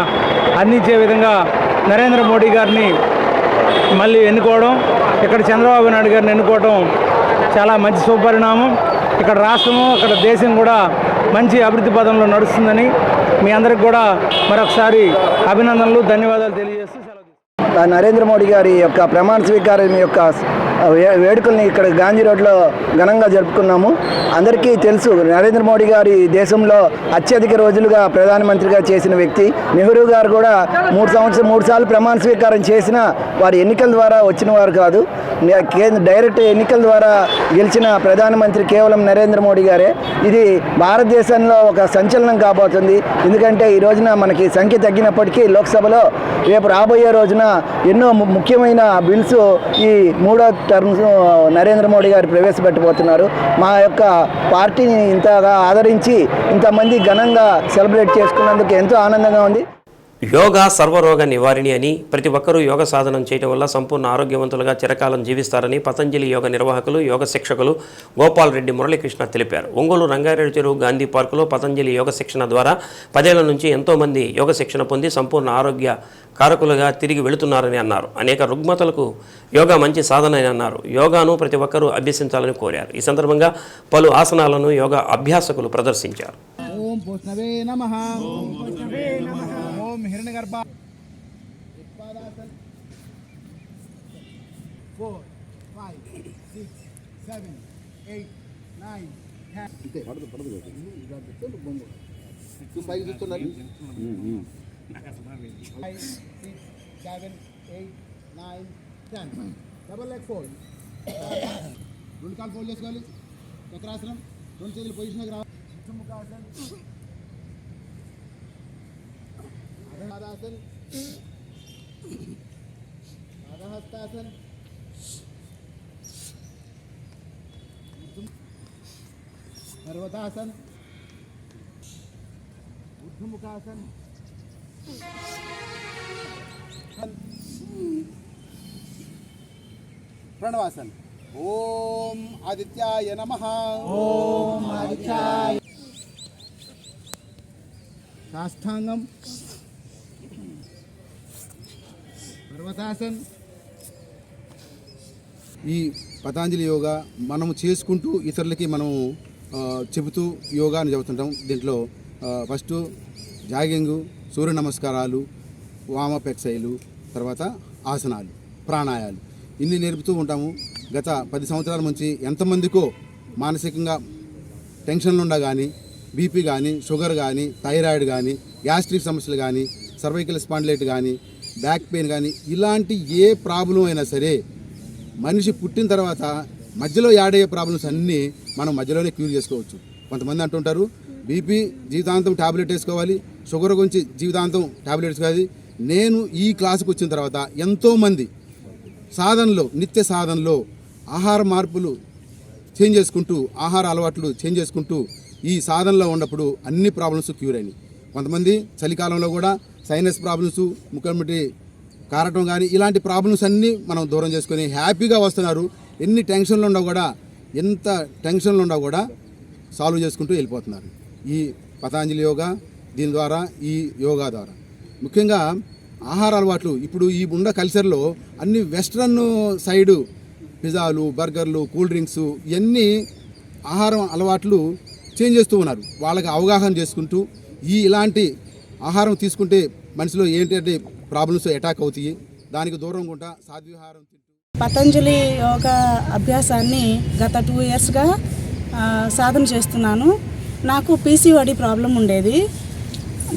అందించే విధంగా నరేంద్ర మోడీ గారిని మళ్ళీ ఎన్నుకోవడం, ఇక్కడ చంద్రబాబు నాయుడు గారిని ఎన్నుకోవడం చాలా మంచి శుభపరిణామం. ఇక్కడ రాష్ట్రము, అక్కడ దేశం కూడా మంచి అభివృద్ధి పదంలో నడుస్తుందని మీ అందరికి కూడా మరొకసారి అభినందనలు, ధన్యవాదాలు తెలియజేస్తూ నరేంద్ర మోడీ గారి యొక్క ప్రమాణ స్వీకారం యొక్క వేడుకల్ని ఇక్కడ గాంధీ రోడ్లో ఘనంగా జరుపుకున్నాము. అందరికీ తెలుసు, నరేంద్ర మోడీ గారి దేశంలో అత్యధిక రోజులుగా ప్రధానమంత్రిగా చేసిన వ్యక్తి. నెహ్రూ గారు కూడా 3 సార్లు ప్రమాణ స్వీకారం చేసిన వారు ఎన్నికల ద్వారా వచ్చిన వారు కాదు. డైరెక్ట్ ఎన్నికల ద్వారా గెలిచిన ప్రధానమంత్రి కేవలం నరేంద్ర మోడీ గారే. ఇది భారతదేశంలో ఒక సంచలనం కాబోతుంది. ఎందుకంటే ఈ రోజున మనకి సంఖ్య తగ్గినప్పటికీ లోక్సభలో రేపు రాబోయే రోజున ఎన్నో ముఖ్యమైన బిల్స్ ఈ 3వ టర్మ్స్ నరేంద్ర మోడీ గారు ప్రవేశపెట్టబోతున్నారు. మా యొక్క పార్టీని ఇంతగా ఆదరించి ఇంతమంది ఘనంగా సెలబ్రేట్ చేసుకున్నందుకు ఎంతో ఆనందంగా ఉంది. యోగా సర్వరోగ నివారిణి అని, ప్రతి ఒక్కరూ యోగ సాధనం చేయడం వల్ల సంపూర్ణ ఆరోగ్యవంతులుగా చిరకాలం జీవిస్తారని పతంజలి యోగ నిర్వాహకులు, యోగ శిక్షకులు గోపాల్ రెడ్డి మురళీకృష్ణ తెలిపారు. ఒంగోలు రంగారెడ్డి చెరువు గాంధీ పార్కులో పతంజలి యోగ శిక్షణ ద్వారా 10 ఏళ్ల నుంచి ఎంతోమంది యోగ శిక్షణ పొంది సంపూర్ణ ఆరోగ్య కారకులుగా తిరిగి వెళుతున్నారని అన్నారు. అనేక రుగ్మతలకు యోగా మంచి సాధన అని అన్నారు. యోగాను ప్రతి ఒక్కరూ అభ్యసించాలని కోరారు. ఈ సందర్భంగా పలు ఆసనాలను యోగా అభ్యాసకులు ప్రదర్శించారు. ఓం పుష్ణవే నమః. ఓం హిరణ్యగర్భ. 4 5 6 7 8 9 10 పడదు బొమ్మ పైకి చూస్తున్నారు. 5 6 7 8 9 10 డబల్ లెగ్ ఫోల్డ్. 2 కాళ్ళు ఫోల్డ్ చేసుకోవాలి. చక్రాసనం. 2 చేతులు పొజిషన్కి రావాలి. ముఖాసన్, ఆధారాసన్, ఆధాహస్తాసన్, పర్వతాసన్, ఊర్ధ్వముఖాసన్, ప్రణవాసన్. ఓం ఆదిత్యాయ నమః. ఓం ఆదిత్యాయ. సాష్టాంగం, పర్వతాసన్. ఈ పతాంజలి యోగా మనము చేసుకుంటూ ఇతరులకి మనము చెబుతూ యోగా అని చెబుతుంటాం. దీంట్లో ఫస్ట్ జాగింగు, సూర్య నమస్కారాలు, వామప్ ఎక్సైలు, తర్వాత ఆసనాలు, ప్రాణాయాలు ఇన్ని నేర్పుతూ ఉంటాము. గత 10 సంవత్సరాల నుంచి ఎంతమందికో మానసికంగా టెన్షన్లు ఉండా కానీ, బీపీ కానీ, షుగర్ కానీ, థైరాయిడ్ కానీ, గ్యాస్ట్రిక్ సమస్యలు కానీ, సర్వైకల్ స్పాండిలైట్ కానీ, బ్యాక్ పెయిన్ కానీ, ఇలాంటి ఏ ప్రాబ్లం అయినా సరే మనిషి పుట్టిన తర్వాత మధ్యలో యాడ్ అయ్యే ప్రాబ్లమ్స్ అన్నీ మనం మధ్యలోనే క్యూర్ చేసుకోవచ్చు. కొంతమంది అంటుంటారు బీపీ జీవితాంతం ట్యాబ్లెట్ వేసుకోవాలి, షుగర్ గురించి జీవితాంతం ట్యాబ్లెట్ వేసుకోవాలి. నేను ఈ క్లాసుకు వచ్చిన తర్వాత ఎంతోమంది సాధనలో, నిత్య సాధనలో ఆహార మార్పులు చేంజ్ చేసుకుంటూ, ఆహార అలవాట్లు చేంజ్ చేసుకుంటూ ఈ సాధనలో ఉన్నప్పుడు అన్ని ప్రాబ్లమ్స్ క్యూర్ అయినాయి. కొంతమంది చలికాలంలో కూడా సైనస్ ప్రాబ్లమ్స్, ముఖమిటి కారటం కానీ ఇలాంటి ప్రాబ్లమ్స్ అన్నీ మనం దూరం చేసుకొని హ్యాపీగా వస్తున్నారు. ఎన్ని టెన్షన్లు ఉన్నా కూడా, ఎంత టెన్షన్లు ఉన్నా కూడా సాల్వ్ చేసుకుంటూ వెళ్ళిపోతున్నారు ఈ పతాంజలి యోగా. దీని ద్వారా, ఈ యోగా ద్వారా ముఖ్యంగా ఆహార అలవాట్లు ఇప్పుడు ఈ ఉన్న కల్చర్లో అన్ని వెస్ట్రన్ సైడు పిజ్జాలు, బర్గర్లు, కూల్ డ్రింక్స్ ఇవన్నీ ఆహారం అలవాట్లు చేంజ్ చేస్తూ ఉన్నారు. వాళ్ళకి అవగాహన చేసుకుంటూ ఇలాంటి ఆహారం తీసుకుంటే మనిషిలో ఏంటంటే ప్రాబ్లమ్స్ అటాక్ అవుతాయి, దానికి దూరంగా ఉంటా సాధ్విహారం తింటూ. పతంజలి యోగా అభ్యాసాన్ని గత 2 ఇయర్స్గా సాధన చేస్తున్నాను. నాకు పీసీఓడి ప్రాబ్లం ఉండేది.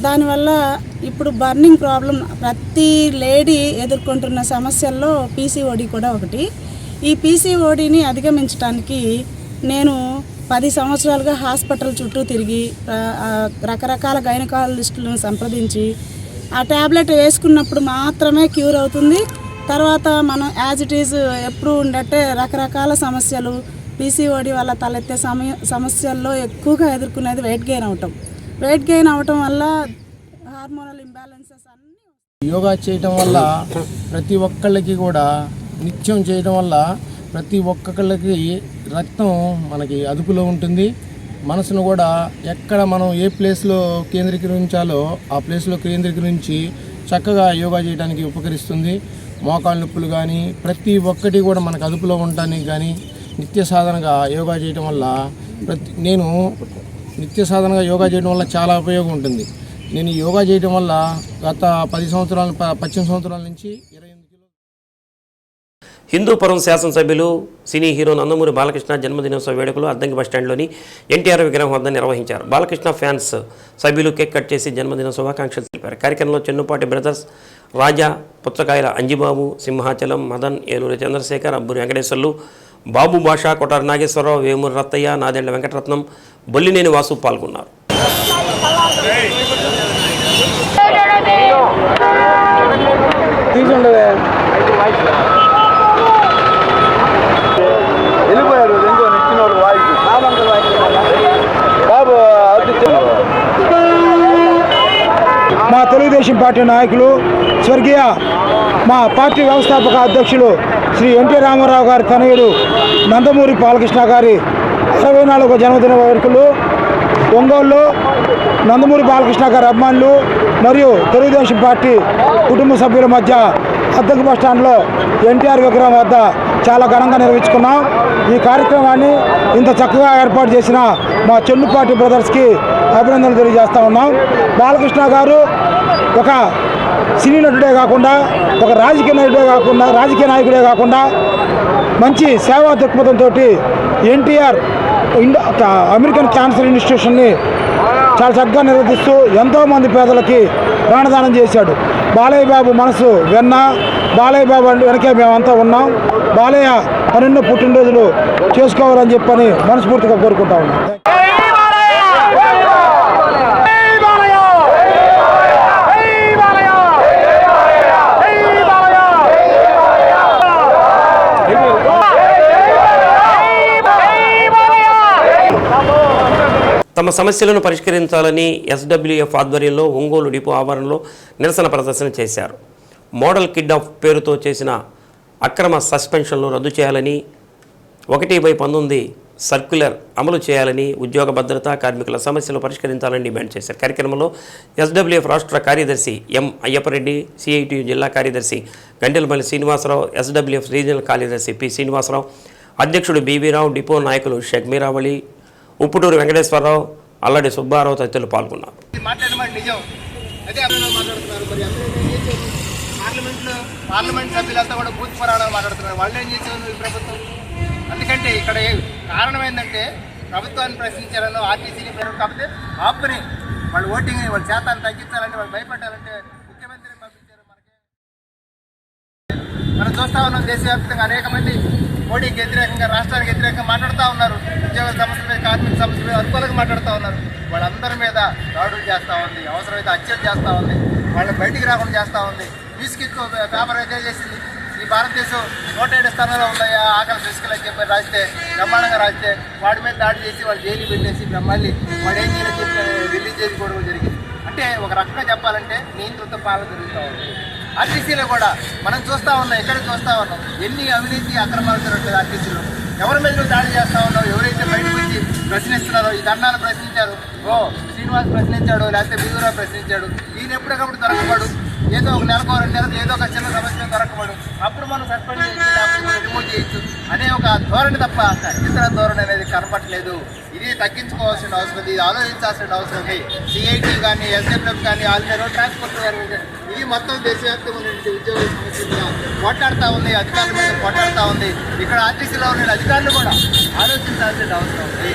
దానివల్ల ఇప్పుడు బర్నింగ్ ప్రాబ్లం ప్రతి లేడీ ఎదుర్కొంటున్న సమస్యల్లో పీసీఓడి కూడా ఒకటి. ఈ పీసీఓడిని అధిగమించడానికి నేను 10 సంవత్సరాలుగా హాస్పిటల్ చుట్టూ తిరిగి రకరకాల గైనకాలజిస్టులను సంప్రదించి ఆ ట్యాబ్లెట్ వేసుకున్నప్పుడు మాత్రమే క్యూర్ అవుతుంది. తర్వాత మనం యాజ్ ఇట్ ఈజ్ ఎప్పుడు ఉండట్టే రకరకాల సమస్యలు, పీసీఓడి వల్ల తలెత్తే సమస్యల్లో ఎక్కువగా ఎదుర్కొనేది వెయిట్ గెయిన్ అవటం వల్ల హార్మోనల్ ఇంబ్యాలెన్సెస్ అన్నీ. యోగా చేయటం వల్ల ప్రతి ఒక్కళ్ళకి కూడా నిత్యం చేయడం వల్ల ప్రతి ఒక్కళ్ళకి రక్తం మనకి అదుపులో ఉంటుంది. మనసును కూడా ఎక్కడ మనం ఏ ప్లేస్లో కేంద్రీకరించాలో ఆ ప్లేస్లో కేంద్రీకరించి చక్కగా యోగా చేయడానికి ఉపకరిస్తుంది. మోకాళ్ళ నొప్పులు కానీ ప్రతి ఒక్కటి కూడా మనకు అదుపులో ఉండటానికి కానీ నిత్య సాధనగా యోగా చేయడం వల్ల నేను నిత్య సాధనగా యోగా చేయడం వల్ల చాలా ఉపయోగం ఉంటుంది. నేను యోగా చేయడం వల్ల గత 18 సంవత్సరాల నుంచి 28 కిలో. హిందూపురం శాసనసభ్యులు సినీ హీరో నందమూరి బాలకృష్ణ జన్మదినోత్సవ వేడుకలు అద్దంకి బస్టాండ్లోని ఎన్టీఆర్ విగ్రహం వద్ద నిర్వహించారు. బాలకృష్ణ ఫ్యాన్స్ సభ్యులు కేక్ కట్ చేసి జన్మదిన శుభాకాంక్షలు తెలిపారు. కార్యక్రమంలో చెన్నుపాటి బ్రదర్స్, రాజా, పుచ్చకాయల అంజిబాబు, సింహాచలం, మదన్, ఏలూరు చంద్రశేఖర్, అబ్బూరి వెంకటేశ్వర్లు, బాబు భాష, కొటారి నాగేశ్వరరావు, వేమూరి రత్తయ్య, నాదెండ్ల వెంకటరత్నం, బొల్లినేని వాసు పాల్గొన్నారు. మా తెలుగుదేశం పార్టీ నాయకులు స్వర్గీయ మా పార్టీ వ్యవస్థాపక అధ్యక్షులు శ్రీ ఎన్టీ రామారావు గారి తనయుడు నందమూరి బాలకృష్ణ గారి 64వ జన్మదిన వేడుకలు ఒంగోలులో నందమూరి బాలకృష్ణ గారి అభిమానులు మరియు తెలుగుదేశం పార్టీ కుటుంబ సభ్యుల మధ్య అద్దెకు బస్టాండ్లో ఎన్టీఆర్ విగ్రహం వద్ద చాలా ఘనంగా నిర్వహించుకున్నాం. ఈ కార్యక్రమాన్ని ఇంత చక్కగా ఏర్పాటు చేసిన మా చెన్నుపాటి బ్రదర్స్కి అభినందనలు తెలియజేస్తూ ఉన్నాం. బాలకృష్ణ గారు ఒక సినీ నటుడే కాకుండా, ఒక రాజకీయ నాయకుడే కాకుండా మంచి సేవా దృక్పథంతో ఎన్టీఆర్ అమెరికన్ క్యాన్సర్ ఇన్స్టిట్యూషన్ని చాలా చక్కగా నిర్వహిస్తూ ఎంతోమంది పేదలకి ప్రాణదానం చేశాడు. బాలయ్య బాబు మనసు వెన్న, బాలయ్య బాబు వెనకే మేమంతా ఉన్నాం. బాలయ్య మరెన్నో పుట్టినరోజులు చేసుకోవాలని చెప్పని మనస్ఫూర్తిగా కోరుకుంటా ఉన్నాం. తమ సమస్యలను పరిష్కరించాలని ఎస్డబ్ల్యూఎఫ్ ఆధ్వర్యంలో ఒంగోలు డిపో ఆవరణలో నిరసన ప్రదర్శన చేశారు. మోడల్ కిడ్ ఆఫ్ పేరుతో చేసిన అక్రమ సస్పెన్షన్లు రద్దు చేయాలని, 1/19 సర్క్యులర్ అమలు చేయాలని, ఉద్యోగ భద్రత, కార్మికుల సమస్యలు పరిష్కరించాలని డిమాండ్ చేశారు. కార్యక్రమంలో ఎస్డబ్ల్యూఎఫ్ రాష్ట్ర కార్యదర్శి ఎం అయ్యప్పరెడ్డి, సిఐటియు జిల్లా కార్యదర్శి గంటెలపల్లి శ్రీనివాసరావు, ఎస్డబ్ల్యూఎఫ్ రీజనల్ కార్యదర్శి పి శ్రీనివాసరావు, అధ్యక్షుడు బీవీరావు, డిపో నాయకులు షేక్ మీరావళి, ఉప్పుటూరు వెంకటేశ్వరరావు, అల్లడి సుబ్బారావు తదితరులు పాల్గొన్నారు. పార్లమెంట్ సభ్యులంతా కూడా బూత్ పురాణాలు మాట్లాడుతున్నారు. వాళ్ళు ఏం చేసేవారు ఈ ప్రభుత్వం? అందుకంటే ఇక్కడ కారణం ఏంటంటే ప్రభుత్వాన్ని ప్రశ్నించారనో ఆర్టీసీని కాకపోతే ఆపుని వాళ్ళు ఓటింగ్ వాళ్ళ శాతాన్ని తగ్గించాలంటే వాళ్ళు భయపడాలంటే ముఖ్యమంత్రిని పంపించారు. మనం చూస్తా ఉన్నాం దేశవ్యాప్తంగా అనేక మంది మోడీకి వ్యతిరేకంగా, రాష్ట్రానికి వ్యతిరేకంగా మాట్లాడుతూ ఉన్నారు. ఉద్యోగ సమస్యలపై, కార్మిక సమస్యలపై అనుకూలంగా మాట్లాడుతూ ఉన్నారు. వాళ్ళందరి మీద దాడులు చేస్తూ ఉంది, అవసరమైతే హత్యలు చేస్తూ ఉంది, వాళ్ళని బయటికి రాకుండా చేస్తూ ఉంది. న్యూస్కిక్ పేపర్ అయితే చేసింది ఈ భారతదేశం 107 స్థానంలో ఉన్నాయా ఆకలి దృష్టికి అని చెప్పి రాస్తే, బ్రహ్మాండంగా రాస్తే వాడి మీద దాడి చేసి వాళ్ళు జైలు పెట్టేసి మళ్ళీ వాడు ఏం చేయాలని చెప్పి రిలీజ్ చేసుకోవడం జరిగింది. అంటే ఒక రకంగా చెప్పాలంటే నియంత్రిత పాలన జరుగుతూ ఉంది. ఆర్టీసీలో కూడా మనం చూస్తూ ఉన్నాం, ఎక్కడ చూస్తూ ఉన్నాం ఎన్ని అవినీతి అక్రమాలు జరుగుతుంది. ఆర్టీసీలో ఎవరి మీద దాడి చేస్తూ ఉన్నాం, ఎవరైతే బయటకు వచ్చి ప్రశ్నిస్తున్నారో, ఈ ధర్నాలు ప్రశ్నించారు, శ్రీనివాస్ ప్రశ్నించాడు, లేకపోతే బీవీరావు ప్రశ్నించాడు, ఈయన ఎప్పటికప్పుడు దొరకబడు, ఏదో ఒక నెలకు 2 నెలలకు ఏదో ఒక చిన్న సమస్య దొరకబడు, అప్పుడు మనం సస్పెండ్ చేయొచ్చు, లేకపోతే రిమూవ్ చేయొచ్చు అనే ఒక ధోరణి తప్ప ఇతర ధోరణి అనేది కనపట్లేదు. ఇది తగ్గించుకోవాల్సిన అవసరం ఉంది, ఇది ఆలోచించాల్సిన అవసరం ఉంది. సిఐటి కానీ, ఎస్ఎఫ్ఎఫ్ కానీ, ఆల్ ఇండియా రోడ్ ట్రాన్స్పోర్ట్ ఇది మొత్తం దేశవ్యాప్తంగా ఉన్నటువంటి ఉద్యోగ సమస్యలు పోట్లాడుతూ ఉంది, అధికారుల మీద పోట్లాడుతూ ఉంది. ఇక్కడ ఆర్టీసీలో ఉన్న అధికారులు కూడా ఆలోచించాల్సిన అవసరం ఉంది.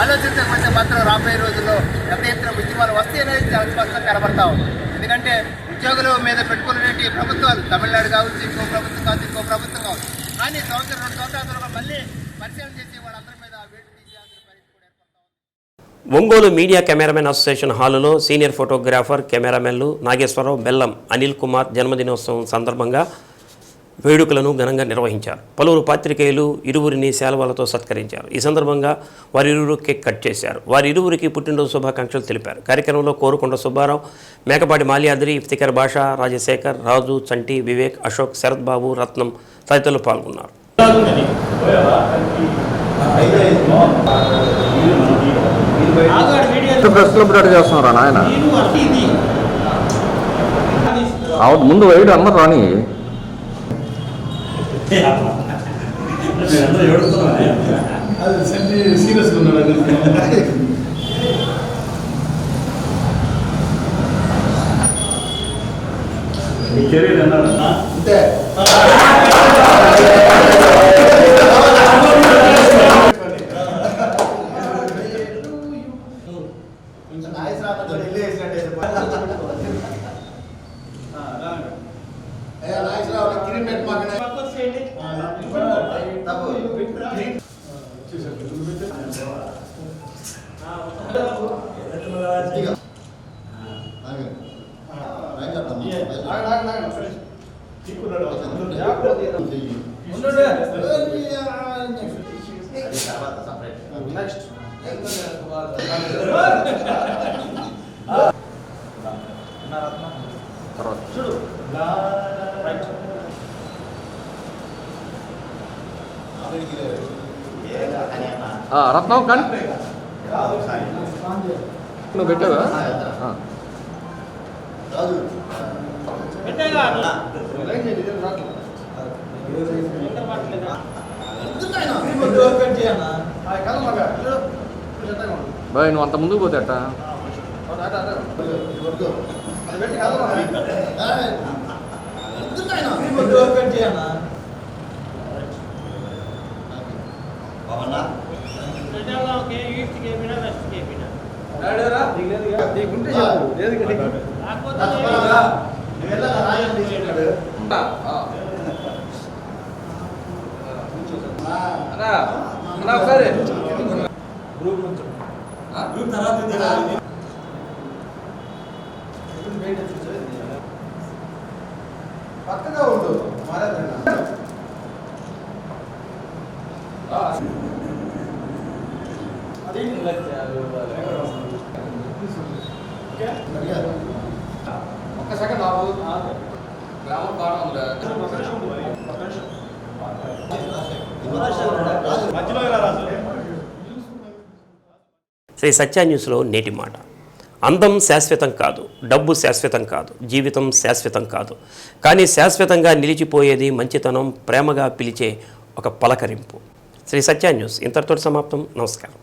ఆలోచించకపోతే మాత్రం రాబోయే రోజుల్లో పెద్ద ఎత్తున ఉద్యమాలు వస్తే అనేది చాలా స్పష్టంగా కనబడతా ఉంది. ఎందుకంటే ఉద్యోగుల మీద పెట్టుకున్నటువంటి ప్రభుత్వాలు తమిళనాడు కావచ్చు, ఇంకో ప్రభుత్వం కావచ్చు, ఇంకో ప్రభుత్వం కావచ్చు, కానీ సంవత్సరం 2 సంవత్సరాల మళ్ళీ పరిశీలన చేసి వాళ్ళందరి మీద వేటు తీసేయాల్సిన పరిస్థితి కూడా ఏర్పడతా ఉంది. ఒంగోలు మీడియా కెమెరామెన్ అసోసియేషన్ హాలులో సీనియర్ ఫోటోగ్రాఫర్ కెమెరామెన్లు నాగేశ్వరరావు, బెల్లం అనిల్ కుమార్ జన్మదినోత్సవం సందర్భంగా వేడుకలను ఘనంగా నిర్వహించారు. పలువురు పాత్రికేయులు ఇరువురిని శాలువాలతో సత్కరించారు. ఈ సందర్భంగా వారిరువురు కేక్ కట్ చేశారు. వారిరువురికి పుట్టినరోజు శుభాకాంక్షలు తెలిపారు. కార్యక్రమంలో కోరుకొండ సుబ్బారావు, మేకపాటి మాల్యాద్రి, ఇఫ్తికర్ బాషా, రాజశేఖర్, రాజు, చంటి, వివేక్, అశోక్, శరత్ బాబు, రత్నం తదితరులు పాల్గొన్నారు. ముందు వైడు అన్నారు రాని సీరియస్గా ఉన్నాడు. మీ కెరీర్ అన్నాడు అంతే. నెక్స్ట్ తర్వాత రత్నం కానీ నువ్వు పెట్టావా బాయ్ నువ్వు అంత ముందుకు పోతే అట్ట ఒకసారి పక్కగా ఉండు ఒక్క సెకండ్ బాబు గ్రామం బాగా ఉందా శ్రీ సత్య న్యూస్లో నేటి మాట. అందం శాశ్వతం కాదు, డబ్బు శాశ్వతం కాదు, జీవితం శాశ్వతం కాదు, కానీ శాశ్వతంగా నిలిచిపోయేది మంచితనం, ప్రేమగా పిలిచే ఒక పలకరింపు. శ్రీ సత్య న్యూస్ ఇంతటితో సమాప్తం. నమస్కారం.